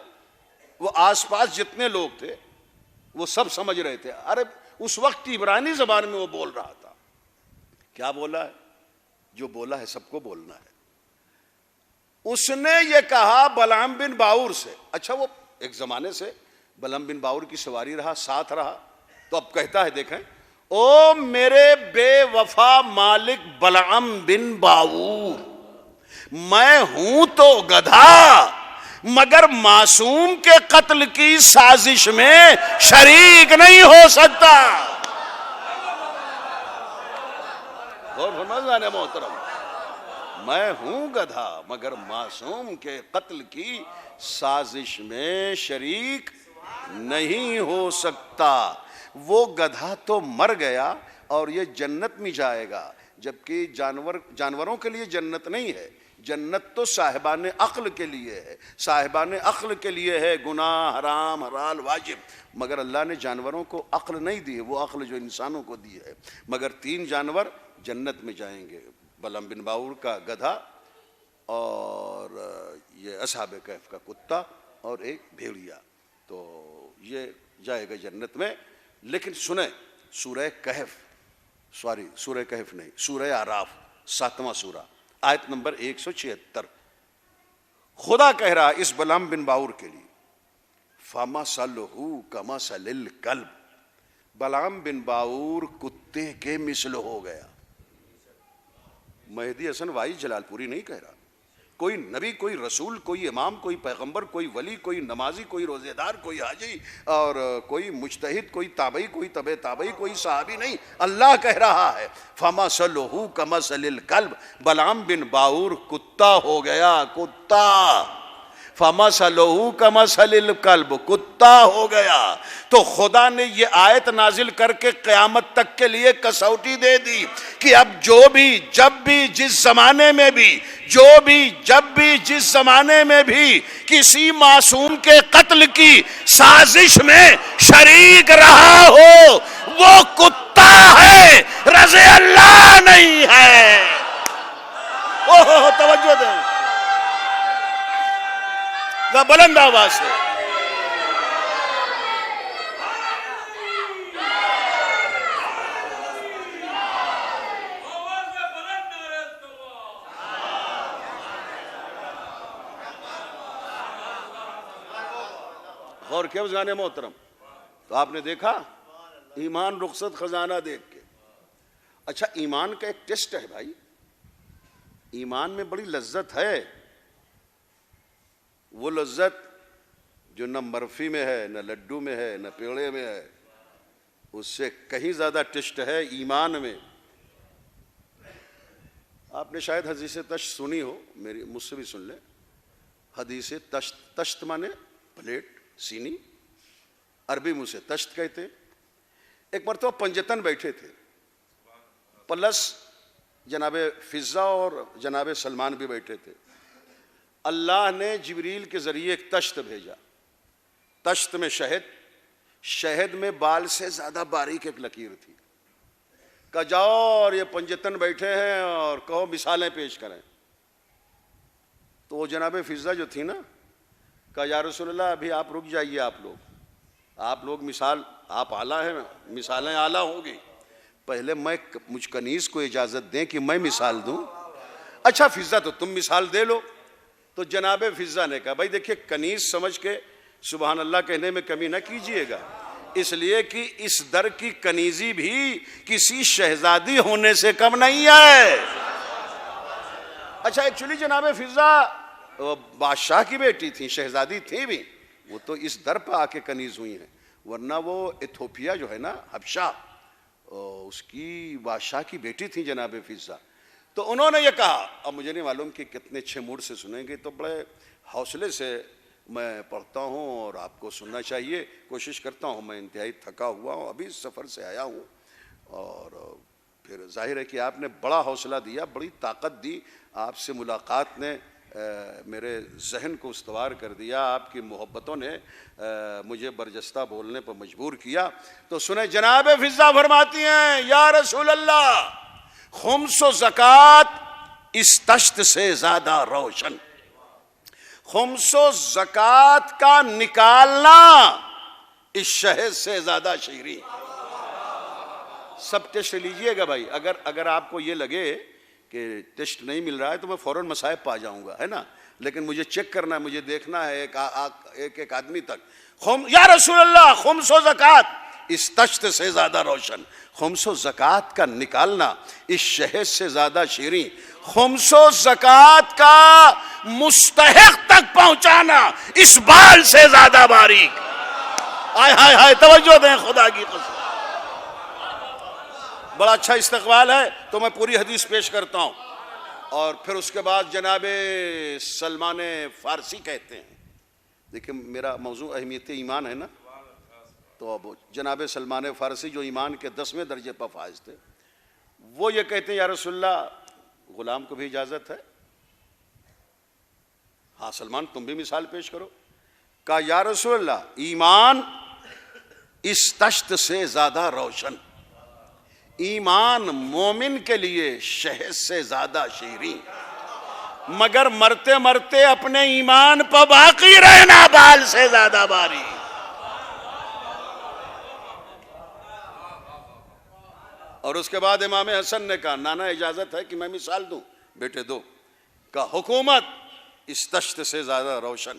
وہ آس پاس جتنے لوگ تھے وہ سب سمجھ رہے تھے. ارے اس وقت عبرانی زبان میں وہ بول رہا تھا. کیا بولا ہے؟ جو بولا ہے سب کو بولنا ہے. اس نے یہ کہا بلعام بن باور سے. اچھا وہ ایک زمانے سے بلعام بن باور کی سواری رہا، ساتھ رہا. تو اب کہتا ہے دیکھیں، او میرے بے وفا مالک بلعام بن باور، میں ہوں تو گدھا مگر معصوم کے قتل کی سازش میں شریک نہیں ہو سکتا. غور فرمائیے محترم، میں ہوں گدھا مگر معصوم کے قتل کی سازش میں شریک نہیں ہو سکتا. وہ گدھا تو مر گیا اور یہ جنت میں جائے گا، جبکہ جانوروں کے لیے جنت نہیں ہے. جنت تو صاحبان عقل کے لیے ہے، صاحبان عقل کے لیے ہے، گناہ، حرام، حلال، واجب. مگر اللہ نے جانوروں کو عقل نہیں دی ہے، وہ عقل جو انسانوں کو دی ہے. مگر 3 جانور جنت میں جائیں گے، بلعام بن باور کا گدھا، اور یہ اصحاب کہف کا کتا، اور ایک بھیڑیا. تو یہ جائے گا جنت میں. لیکن سنیں، سورہ کہف نہیں، سورہ اعراف 7واں سورہ آیت نمبر 176، خدا کہہ رہا اس بلعام بن باور کے لیے فَمَثَلُهُ كَمَثَلِ الْكَلْبِ، بلعام بن باور کتے کے مثل ہو گیا. مہدی حسن وائی جلال پوری نہیں کہہ رہا. کوئی نبی، کوئی رسول، کوئی امام، کوئی پیغمبر، کوئی ولی، کوئی نمازی، کوئی روزے دار، کوئی حاجی، اور کوئی مجتہد، کوئی تابعی، کوئی تبع تابعی، کوئی صحابی نہیں. اللہ کہہ رہا ہے فَمَثَلُهُ كَمَثَلِ الْكَلْبِ، بلعام بن باور کتا ہو گیا، کتا. فَمَثَلُهُ كَمَثَلِ الْكَلْبِ، کتا ہو گیا. تو خدا نے یہ آیت نازل کر کے قیامت تک کے لیے کسوٹی دے دی کہ اب جو بھی جب بھی جس زمانے میں بھی جس زمانے میں بھی کسی معصوم کے قتل کی سازش میں شریک رہا ہو، وہ کتا ہے، رضی اللہ نہیں ہے. توجہ دیں بلند آواز سے. اور کیا بزرگان محترم، تو آپ نے دیکھا ایمان رخصت خزانہ دیکھ کے. اچھا ایمان کا ایک ٹیسٹ ہے بھائی، ایمان میں بڑی لذت ہے. وہ لذت جو نہ برفی میں ہے، نہ لڈو میں ہے، نہ پیڑے میں ہے، اس سے کہیں زیادہ ٹیسٹ ہے ایمان میں۔ آپ نے شاید حدیث تشت سنی ہو، مجھ سے بھی سن لیں۔ حدیث تشت، تشت مانے پلیٹ، سینی، عربی منہ سے تشت کہتے ہیں۔ ایک مرتبہ پنجتن بیٹھے تھے، پلس جناب فضہ اور جناب سلمان بھی بیٹھے تھے۔ اللہ نے جبریل کے ذریعے ایک تشت بھیجا، تشت میں شہد، شہد میں بال سے زیادہ باریک ایک لکیر تھی۔ کہا جاؤ اور یہ پنجتن بیٹھے ہیں اور کہو مثالیں پیش کریں۔ تو وہ جناب فضہ جو تھی نا، کہا یا رسول اللہ ابھی آپ رک جائیے، آپ لوگ مثال، آپ اعلیٰ ہیں، مثالیں اعلیٰ ہوگی، پہلے مجھ کنیز کو اجازت دیں کہ میں مثال دوں۔ اچھا فضہ تو تم مثال دے لو۔ تو جناب فضہ نے کہا بھائی دیکھیے، کنیز سمجھ کے سبحان اللہ کہنے میں کمی نہ کیجئے گا، اس لیے کہ اس در کی کنیزی بھی کسی شہزادی ہونے سے کم نہیں ہے۔ اچھا ایکچولی جناب فضہ بادشاہ کی بیٹی تھی، شہزادی تھی بھی، وہ تو اس در پہ آ کے کنیز ہوئی ہیں، ورنہ وہ ایتھوپیا جو ہے نا، حبشہ، اس کی بادشاہ کی بیٹی تھی جناب فضہ۔ تو انہوں نے یہ کہا، اب مجھے نہیں معلوم کہ کتنے اچھے موڈ سے سنیں گے، تو بڑے حوصلے سے میں پڑھتا ہوں اور آپ کو سننا چاہیے، کوشش کرتا ہوں، میں انتہائی تھکا ہوا ہوں، ابھی سفر سے آیا ہوں، اور پھر ظاہر ہے کہ آپ نے بڑا حوصلہ دیا، بڑی طاقت دی، آپ سے ملاقات نے میرے ذہن کو استوار کر دیا، آپ کی محبتوں نے مجھے برجستہ بولنے پر مجبور کیا۔ تو سنیں، جناب فضہ فرماتی ہیں یا رسول اللہ خمس و زکوٰۃ اس تشت سے زیادہ روشن، خمس و زکوٰۃ کا نکالنا اس شہد سے زیادہ شیریں۔ سب ٹیسٹ لیجئے گا بھائی، اگر آپ کو یہ لگے کہ ٹیسٹ نہیں مل رہا ہے تو میں فوراً مصائب پا جاؤں گا، ہے نا، لیکن مجھے چیک کرنا ہے، مجھے دیکھنا ہے ایک آدمی تک۔ یا رسول اللہ خمس و زکوٰۃ اس تشت سے زیادہ روشن، خمس و زکوٰۃ کا نکالنا اس شہد سے زیادہ شیریں، خمس و زکوٰۃ کا مستحق تک پہنچانا اس بال سے زیادہ باریک۔ آئے ہائے ہائے، توجہ دیں خدا کی قسم، بڑا اچھا استقبال ہے۔ تو میں پوری حدیث پیش کرتا ہوں، اور پھر اس کے بعد جناب سلمان فارسی کہتے ہیں، دیکھیں میرا موضوع اہمیت ایمان ہے نا، تو اب جناب سلمان فارسی جو ایمان کے 10ویں درجے پر فائز تھے، وہ یہ کہتے ہیں یا رسول اللہ غلام کو بھی اجازت ہے؟ ہاں سلمان تم بھی مثال پیش کرو۔ کہا یا رسول اللہ ایمان اس تشت سے زیادہ روشن، ایمان مومن کے لیے شہد سے زیادہ شیریں، مگر مرتے مرتے اپنے ایمان پر باقی رہنا بال سے زیادہ باریک۔ اور اس کے بعد امام حسن نے کہا نانا اجازت ہے کہ میں مثال دوں؟ بیٹے دو۔ کہا حکومت اس تشت سے زیادہ روشن،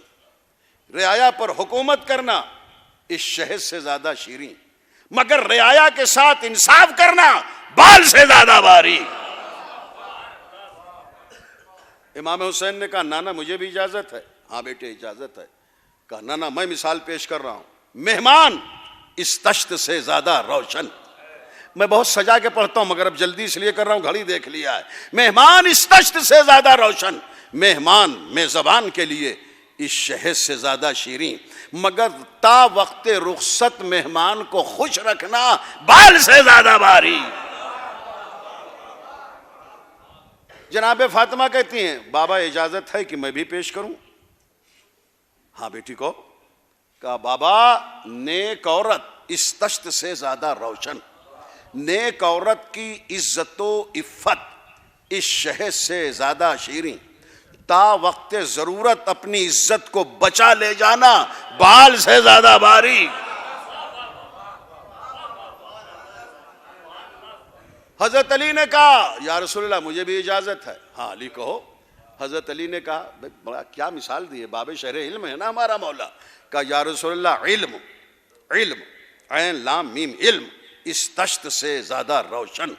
رعایا پر حکومت کرنا اس شہد سے زیادہ شیریں، مگر رعایا کے ساتھ انصاف کرنا بال سے زیادہ باریک۔ امام حسین نے کہا نانا مجھے بھی اجازت ہے؟ ہاں بیٹے اجازت ہے۔ کہا نانا میں مثال پیش کر رہا ہوں، مہمان اس تشت سے زیادہ روشن۔ میں بہت سجا کے پڑھتا ہوں مگر اب جلدی اس لیے کر رہا ہوں، گھڑی دیکھ لیا ہے۔ مہمان اس تشت سے زیادہ روشن، مہمان میزبان کے لیے اس شہد سے زیادہ شیریں، مگر تا وقت رخصت مہمان کو خوش رکھنا بال سے زیادہ باریک۔ جناب فاطمہ کہتی ہیں بابا اجازت ہے کہ میں بھی پیش کروں؟ ہاں بیٹی کو۔ کہا بابا نیک عورت اس تشت سے زیادہ روشن، نیک عورت کی عزت و عفت اس شہد سے زیادہ شیریں، تا وقت ضرورت اپنی عزت کو بچا لے جانا بال سے زیادہ باریک۔ حضرت علی نے کہا یا رسول اللہ مجھے بھی اجازت ہے؟ ہاں علی کہو۔ حضرت علی نے کہا بڑا کیا مثال دی ہے، باب شہر علم ہے نا ہمارا مولا۔ کہا یا رسول اللہ علم، علم عین لام میم علم اس تشت سے زیادہ روشن،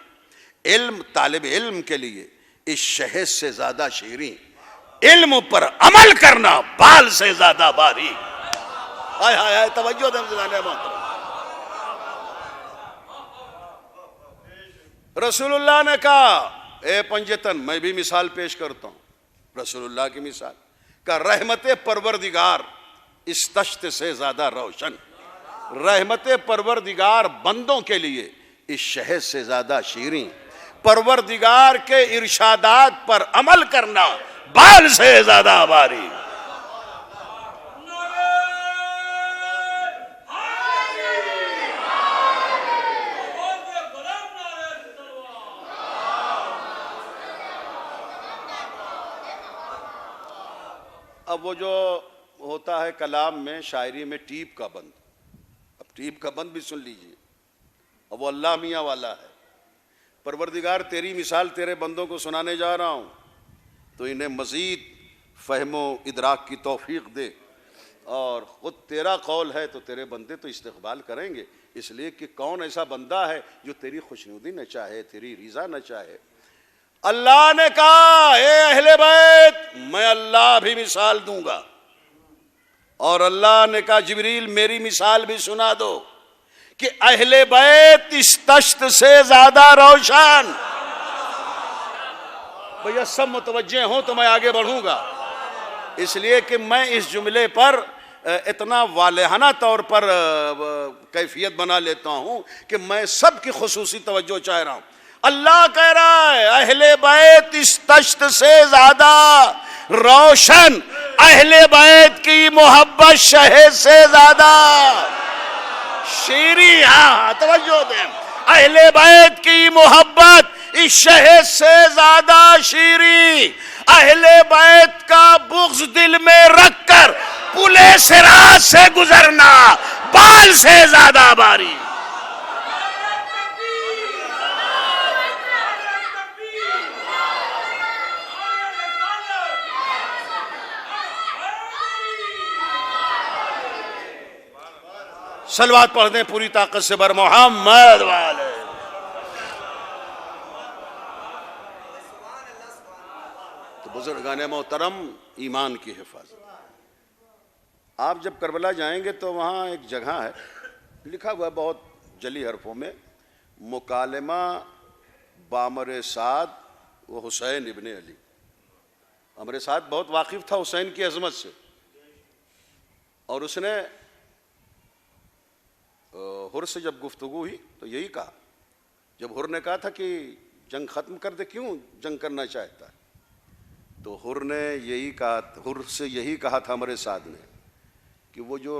علم طالب علم کے لیے اس شہد سے زیادہ شیریں، علم پر عمل کرنا بال سے زیادہ باریک۔ ہائے ہائے ہائے، توجہ دیں مزدان محترم۔ رسول اللہ نے کہا اے پنجتن، میں بھی مثال پیش کرتا ہوں، رسول اللہ کی مثال کہ رحمت پروردگار اس تشت سے زیادہ روشن، رحمت پروردگار بندوں کے لیے اس شہد سے زیادہ شیریں، پروردگار کے ارشادات پر عمل کرنا بال سے زیادہ باری۔ اب وہ جو ہوتا ہے کلام میں، شاعری میں، ٹیپ کا بند، اب ٹیپ کا بند بھی سن لیجئے، اب وہ اللہ میاں والا ہے۔ پروردگار تیری مثال تیرے بندوں کو سنانے جا رہا ہوں، تو انہیں مزید فہم و ادراک کی توفیق دے، اور خود تیرا قول ہے تو تیرے بندے تو استقبال کریں گے، اس لیے کہ کون ایسا بندہ ہے جو تیری خوشنودی نہ چاہے، تیری رضا نہ چاہے۔ اللہ نے کہا اے اہل بیت، میں اللہ بھی مثال دوں گا، اور اللہ نے کہا جبریل میری مثال بھی سنا دو کہ اہل بیت اس تشت سے زیادہ روشن۔ بھیا سب متوجہ ہوں تو میں آگے بڑھوں گا، اس لیے کہ میں اس جملے پر اتنا والہانہ طور پر کیفیت بنا لیتا ہوں کہ میں سب کی خصوصی توجہ چاہ رہا ہوں۔ اللہ کہہ رہا ہے اہل بیت اس تشت سے زیادہ روشن، اہل بیت کی محبت شہد سے زیادہ شیریں۔ ہاں توجہ دیں، اہل بیت کی محبت اس شہد سے زیادہ شیریں، اہل بیت کا بغض دل میں رکھ کر پلے صراط سے گزرنا بال سے زیادہ باری۔ صلوات پڑھ دیں پوری طاقت سے بر محمد والے۔ تو بزرگان محترم، ایمان کی حفاظت، آپ جب کربلا جائیں گے تو وہاں ایک جگہ ہے، لکھا ہوا ہے بہت جلی حرفوں میں، مکالمہ بامر سعد و حسین ابن علی۔ امر سعد بہت واقف تھا حسین کی عظمت سے، اور اس نے حر سے جب گفتگو ہوئی تو یہی کہا، جب حر نے کہا تھا کہ جنگ ختم کر دے، کیوں جنگ کرنا چاہتا ہے، تو حر نے یہی کہا، حر سے یہی کہا تھا امر سعد نے کہ وہ جو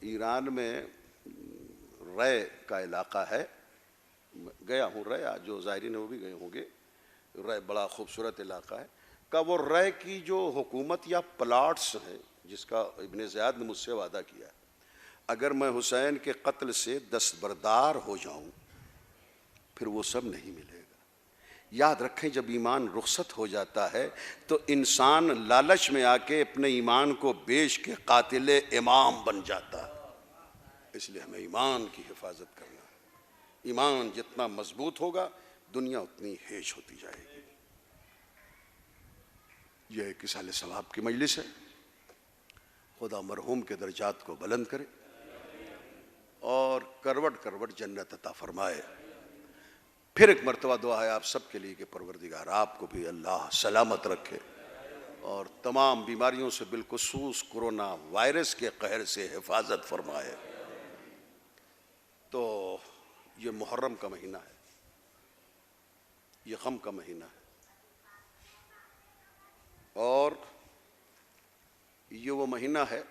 ایران میں رے کا علاقہ ہے، گیا ہوں رے، جو ظاہرین ہیں وہ بھی گئے ہوں گے، رے بڑا خوبصورت علاقہ ہے، کہ وہ رے کی جو حکومت یا پلاٹس ہیں جس کا ابن زیاد نے مجھ سے وعدہ کیا ہے، اگر میں حسین کے قتل سے دستبردار ہو جاؤں پھر وہ سب نہیں ملے گا۔ یاد رکھیں جب ایمان رخصت ہو جاتا ہے تو انسان لالچ میں آ کے اپنے ایمان کو بیچ کے قاتل امام بن جاتا ہے، اس لیے ہمیں ایمان کی حفاظت کرنا ہے۔ ایمان جتنا مضبوط ہوگا دنیا اتنی ہیج ہوتی جائے گی۔ یہ ایک اصال ثواب کی مجلس ہے، خدا مرحوم کے درجات کو بلند کرے اور کروٹ کروٹ جنت عطا فرمائے۔ پھر ایک مرتبہ دعا ہے آپ سب کے لیے کہ پروردگار آپ کو بھی اللہ سلامت رکھے اور تمام بیماریوں سے بالخصوص کورونا وائرس کے قہر سے حفاظت فرمائے۔ تو یہ محرم کا مہینہ ہے، یہ غم کا مہینہ ہے، اور یہ وہ مہینہ ہے،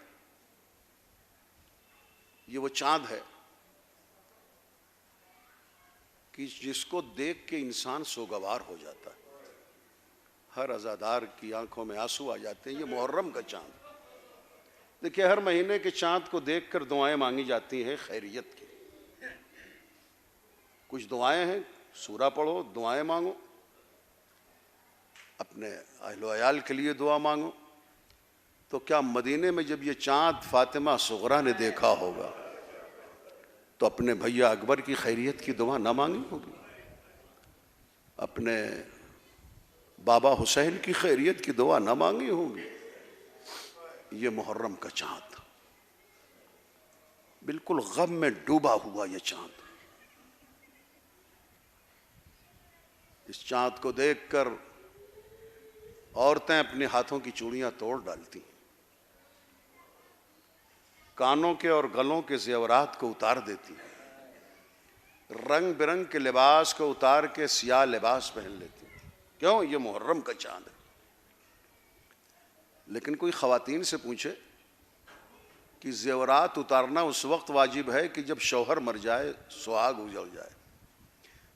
یہ وہ چاند ہے کہ جس کو دیکھ کے انسان سوگوار ہو جاتا ہے، ہر عزادار کی آنکھوں میں آنسو آ جاتے ہیں۔ یہ محرم کا چاند، دیکھیے ہر مہینے کے چاند کو دیکھ کر دعائیں مانگی جاتی ہیں خیریت کی، کچھ دعائیں ہیں، سورہ پڑھو، دعائیں مانگو، اپنے اہل و عیال کے لیے دعا مانگو۔ تو کیا مدینے میں جب یہ چاند فاطمہ صغرا نے دیکھا ہوگا تو اپنے بھیا اکبر کی خیریت کی دعا نہ مانگی ہوگی؟ اپنے بابا حسین کی خیریت کی دعا نہ مانگی ہوگی؟ یہ محرم کا چاند، بالکل غم میں ڈوبا ہوا یہ چاند. اس چاند کو دیکھ کر عورتیں اپنے ہاتھوں کی چوڑیاں توڑ ڈالتی ہیں, کانوں کے اور گلوں کے زیورات کو اتار دیتی ہیں, رنگ برنگ کے لباس کو اتار کے سیاہ لباس پہن لیتی ہیں. کیوں؟ یہ محرم کا چاند ہے. لیکن کوئی خواتین سے پوچھے کہ زیورات اتارنا اس وقت واجب ہے کہ جب شوہر مر جائے, سہاگ اجڑ جائے.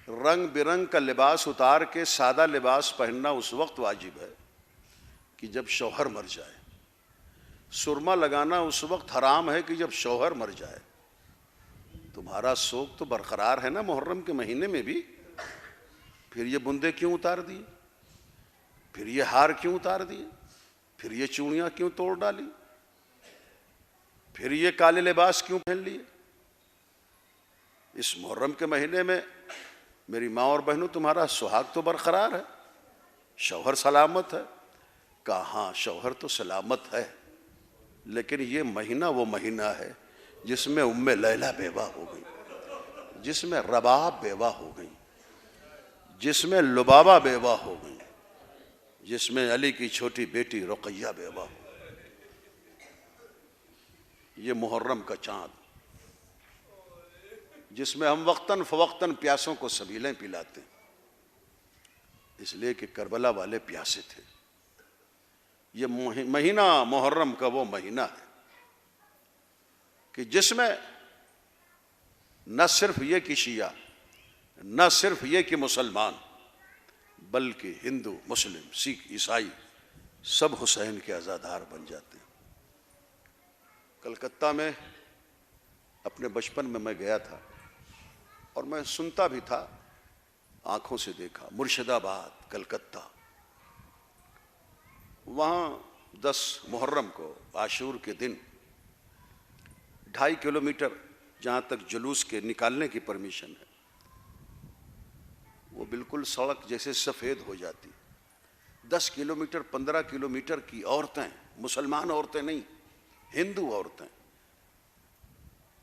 رنگ برنگ کا لباس اتار کے سادہ لباس پہننا اس وقت واجب ہے کہ جب شوہر مر جائے. سرما لگانا اس وقت حرام ہے کہ جب شوہر مر جائے. تمہارا سوگ تو برقرار ہے نا محرم کے مہینے میں بھی. پھر یہ بندے کیوں اتار دیے؟ پھر یہ ہار کیوں اتار دیے؟ پھر یہ چوڑیاں کیوں توڑ ڈالی؟ پھر یہ کالے لباس کیوں پہن لیے؟ اس محرم کے مہینے میں میری ماں اور بہنوں تمہارا سہاگ تو برقرار ہے, شوہر سلامت ہے. کہا ہاں شوہر تو سلامت ہے, لیکن یہ مہینہ وہ مہینہ ہے جس میں ام لیلہ بیوہ ہو گئی, جس میں رباب بیوہ ہو گئی, جس میں لبابہ بیوہ ہو گئی, جس میں علی کی چھوٹی بیٹی رقیہ بیوہ ہو. یہ محرم کا چاند جس میں ہم وقتاً فوقتاً پیاسوں کو سبیلیں پلاتے ہیں, اس لیے کہ کربلا والے پیاسے تھے. یہ مہینہ محرم کا وہ مہینہ ہے کہ جس میں نہ صرف یہ کہ شیعہ, نہ صرف یہ کہ مسلمان, بلکہ ہندو, مسلم, سکھ, عیسائی سب حسین کے عزادار بن جاتے ہیں. کلکتہ میں اپنے بچپن میں گیا تھا اور میں سنتا بھی تھا, آنکھوں سے دیکھا. مرشد آباد, کلکتہ, وہاں 10 محرم کو عاشور کے دن 2.5 کلومیٹر جہاں تک جلوس کے نکالنے کی پرمیشن ہے, وہ بالکل سڑک جیسے سفید ہو جاتی. 10 کلومیٹر 15 کلومیٹر کی عورتیں, مسلمان عورتیں نہیں, ہندو عورتیں,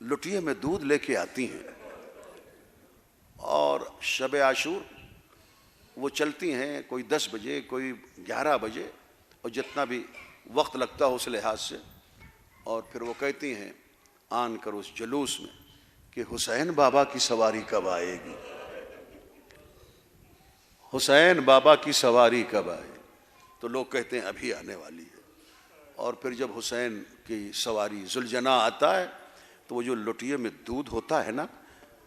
لٹیے میں دودھ لے کے آتی ہیں اور شب عاشور وہ چلتی ہیں, کوئی 10 بجے, کوئی 11 بجے, اور جتنا بھی وقت لگتا ہو اس لحاظ سے. اور پھر وہ کہتی ہیں آن کر اس جلوس میں کہ حسین بابا کی سواری کب آئے گی, حسین بابا کی سواری کب آئے. تو لوگ کہتے ہیں ابھی آنے والی ہے. اور پھر جب حسین کی سواری ذوالجناح آتا ہے تو وہ جو لٹیے میں دودھ ہوتا ہے نا,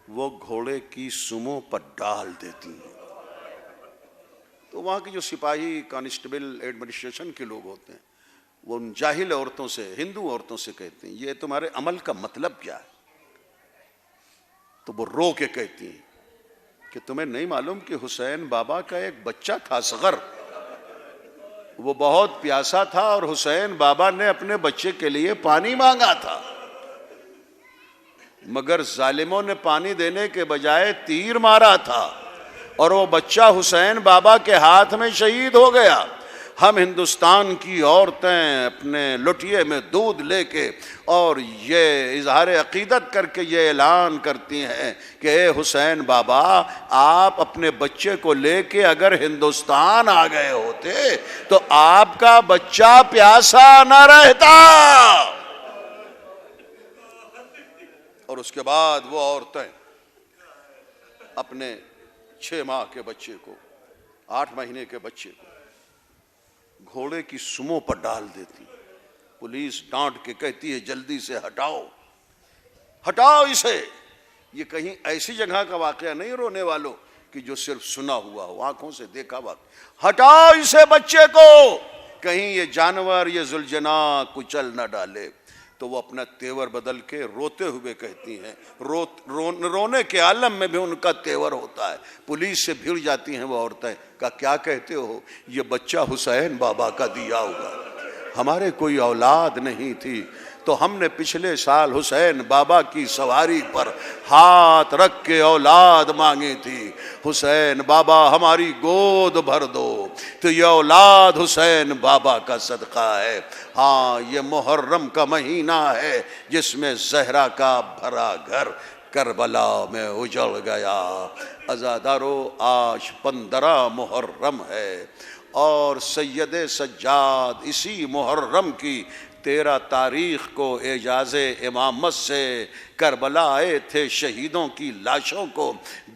وہ گھوڑے کی سموں پر ڈال دیتی ہیں. تو وہاں کی جو سپاہی, کانسٹیبل, ایڈمنسٹریشن کے لوگ ہوتے ہیں, وہ ان جاہل عورتوں سے, ہندو عورتوں سے کہتے ہیں یہ تمہارے عمل کا مطلب کیا ہے؟ تو وہ رو کے کہتی ہیں کہ تمہیں نہیں معلوم کہ حسین بابا کا ایک بچہ تھا اصغر, وہ بہت پیاسا تھا اور حسین بابا نے اپنے بچے کے لیے پانی مانگا تھا, مگر ظالموں نے پانی دینے کے بجائے تیر مارا تھا اور وہ بچہ حسین بابا کے ہاتھ میں شہید ہو گیا. ہم ہندوستان کی عورتیں اپنے لٹیے میں دودھ لے کے اور یہ اظہار عقیدت کر کے یہ اعلان کرتی ہیں کہ اے حسین بابا, آپ اپنے بچے کو لے کے اگر ہندوستان آ گئے ہوتے تو آپ کا بچہ پیاسا نہ رہتا. اور اس کے بعد وہ عورتیں اپنے 6 ماہ کے بچے کو, 8 مہینے کے بچے کو گھوڑے کی سموں پر ڈال دیتی. پولیس ڈانٹ کے کہتی ہے جلدی سے ہٹاؤ, ہٹاؤ اسے. یہ کہیں ایسی جگہ کا واقعہ نہیں رونے والوں کہ جو صرف سنا ہوا ہو, آنکھوں سے دیکھا واقعہ. ہٹاؤ اسے بچے کو, کہیں یہ جانور, یہ ذوالجناح کچل نہ ڈالے. تو وہ اپنا تیور بدل کے روتے ہوئے کہتی ہیں, رونے کے عالم میں بھی ان کا تیور ہوتا ہے. پولیس سے بھیڑ جاتی ہیں وہ عورتیں, کہ کیا کہتے ہو, یہ بچہ حسین بابا کا دیا ہوا, ہمارے کوئی اولاد نہیں تھی تو ہم نے پچھلے سال حسین بابا کی سواری پر ہاتھ رکھ کے اولاد مانگی تھی. حسین بابا ہماری گود بھر دو, تو یہ اولاد حسین بابا کا صدقہ ہے۔ ہاں یہ محرم کا مہینہ ہے جس میں زہرا کا بھرا گھر کربلا میں اجڑ گیا۔ عزادارو آج 15 محرم ہے اور سید سجاد اسی محرم کی 13 تاریخ کو اعجاز امامت سے کربلا آئے تھے شہیدوں کی لاشوں کو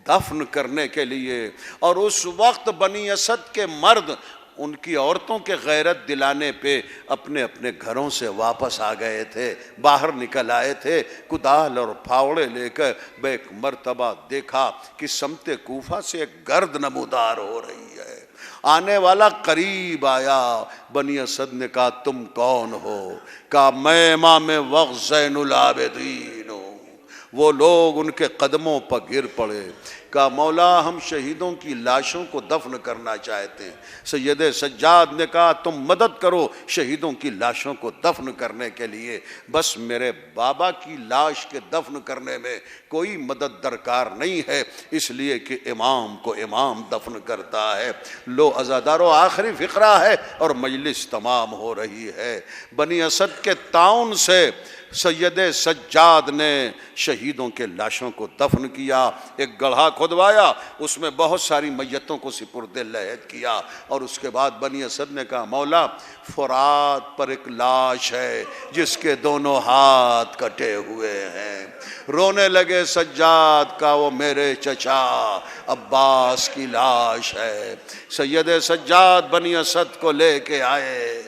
دفن کرنے کے لیے، اور اس وقت بنی اسد کے مرد ان کی عورتوں کے غیرت دلانے پہ اپنے اپنے گھروں سے واپس آ گئے تھے، باہر نکل آئے تھے کدال اور پھاوڑے لے کر۔ ایک مرتبہ دیکھا کہ سمت کوفہ سے ایک گرد نمودار ہو رہی ہے، آنے والا قریب آیا۔ بنی اسد نے کہا تم کون ہو؟ کہا میں امام وقت زین العابدین ہوں۔ وہ لوگ ان کے قدموں پر گر پڑے، کہا مولا ہم شہیدوں کی لاشوں کو دفن کرنا چاہتے ہیں۔ سید سجاد نے کہا تم مدد کرو شہیدوں کی لاشوں کو دفن کرنے کے لیے، بس میرے بابا کی لاش کے دفن کرنے میں کوئی مدد درکار نہیں ہے، اس لیے کہ امام کو امام دفن کرتا ہے۔ لو عزادارو آخری فقرہ ہے اور مجلس تمام ہو رہی ہے۔ بنی اسد کے تعاون سے سید سجاد نے شہیدوں کے لاشوں کو دفن کیا، ایک گڑھا کھدوایا، اس میں بہت ساری میتوں کو سپرد لحد کیا، اور اس کے بعد بنی اسد نے کہا مولا فرات پر ایک لاش ہے جس کے دونوں ہاتھ کٹے ہوئے ہیں۔ رونے لگے سجاد کا وہ میرے چچا عباس کی لاش ہے۔ سید سجاد بنی اسد کو لے کے آئے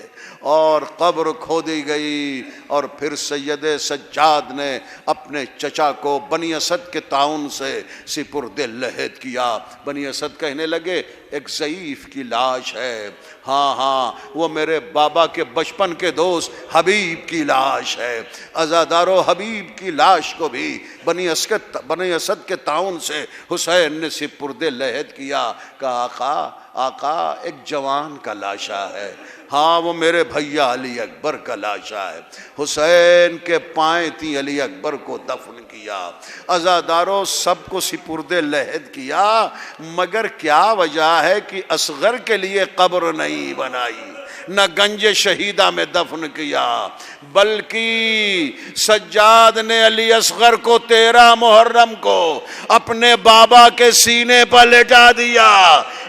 اور قبر کھودی گئی، اور پھر سید سجاد نے اپنے چچا کو بنی اسد کے تعاون سے سپرد لحد کیا۔ بنی اسد کہنے لگے ایک ضعیف کی لاش ہے، ہاں ہاں وہ میرے بابا کے بچپن کے دوست حبیب کی لاش ہے۔ عزادارو حبیب کی لاش کو بھی بنی اسد کے تعاون سے حسین نے سپرد لحد کیا۔ کہا آقا ایک جوان کا لاشا ہے، ہاں وہ میرے بھیا علی اکبر کا لاشا ہے۔ حسین کے پائیں تھی، علی اکبر کو دفن کیا۔ عزادارو سب کو سپرد لحد کیا، مگر کیا وجہ ہے کہ اصغر کے لیے قبر نہیں بنائی، نہ گنج شہیدہ میں دفن کیا، بلکہ سجاد نے علی اصغر کو 13 محرم کو اپنے بابا کے سینے پر لٹا دیا۔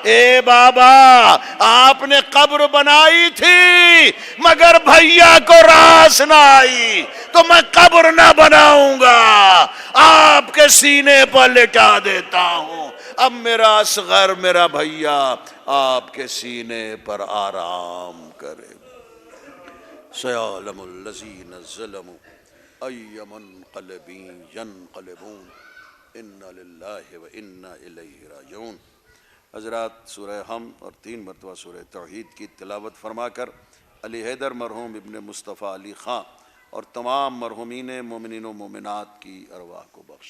اے بابا آپ نے قبر بنائی تھی مگر بھیا کو راس نہ آئی، تو میں قبر نہ بناؤں گا، آپ کے سینے پر لٹا دیتا ہوں۔ اب میرا اصغر میرا بھیا آپ کے سینے پر آرام کرے۔ سیعلم الذین ظلموا ای منقلب ینقلبون انا للہ و انا الیہ راجعون۔ حضرات سورہ حمد اور 3 مرتبہ سورہ توحید کی تلاوت فرما کر علی حیدر مرحوم ابن مصطفیٰ علی خان اور تمام مرحومین مومنین و مومنات کی ارواح کو بخش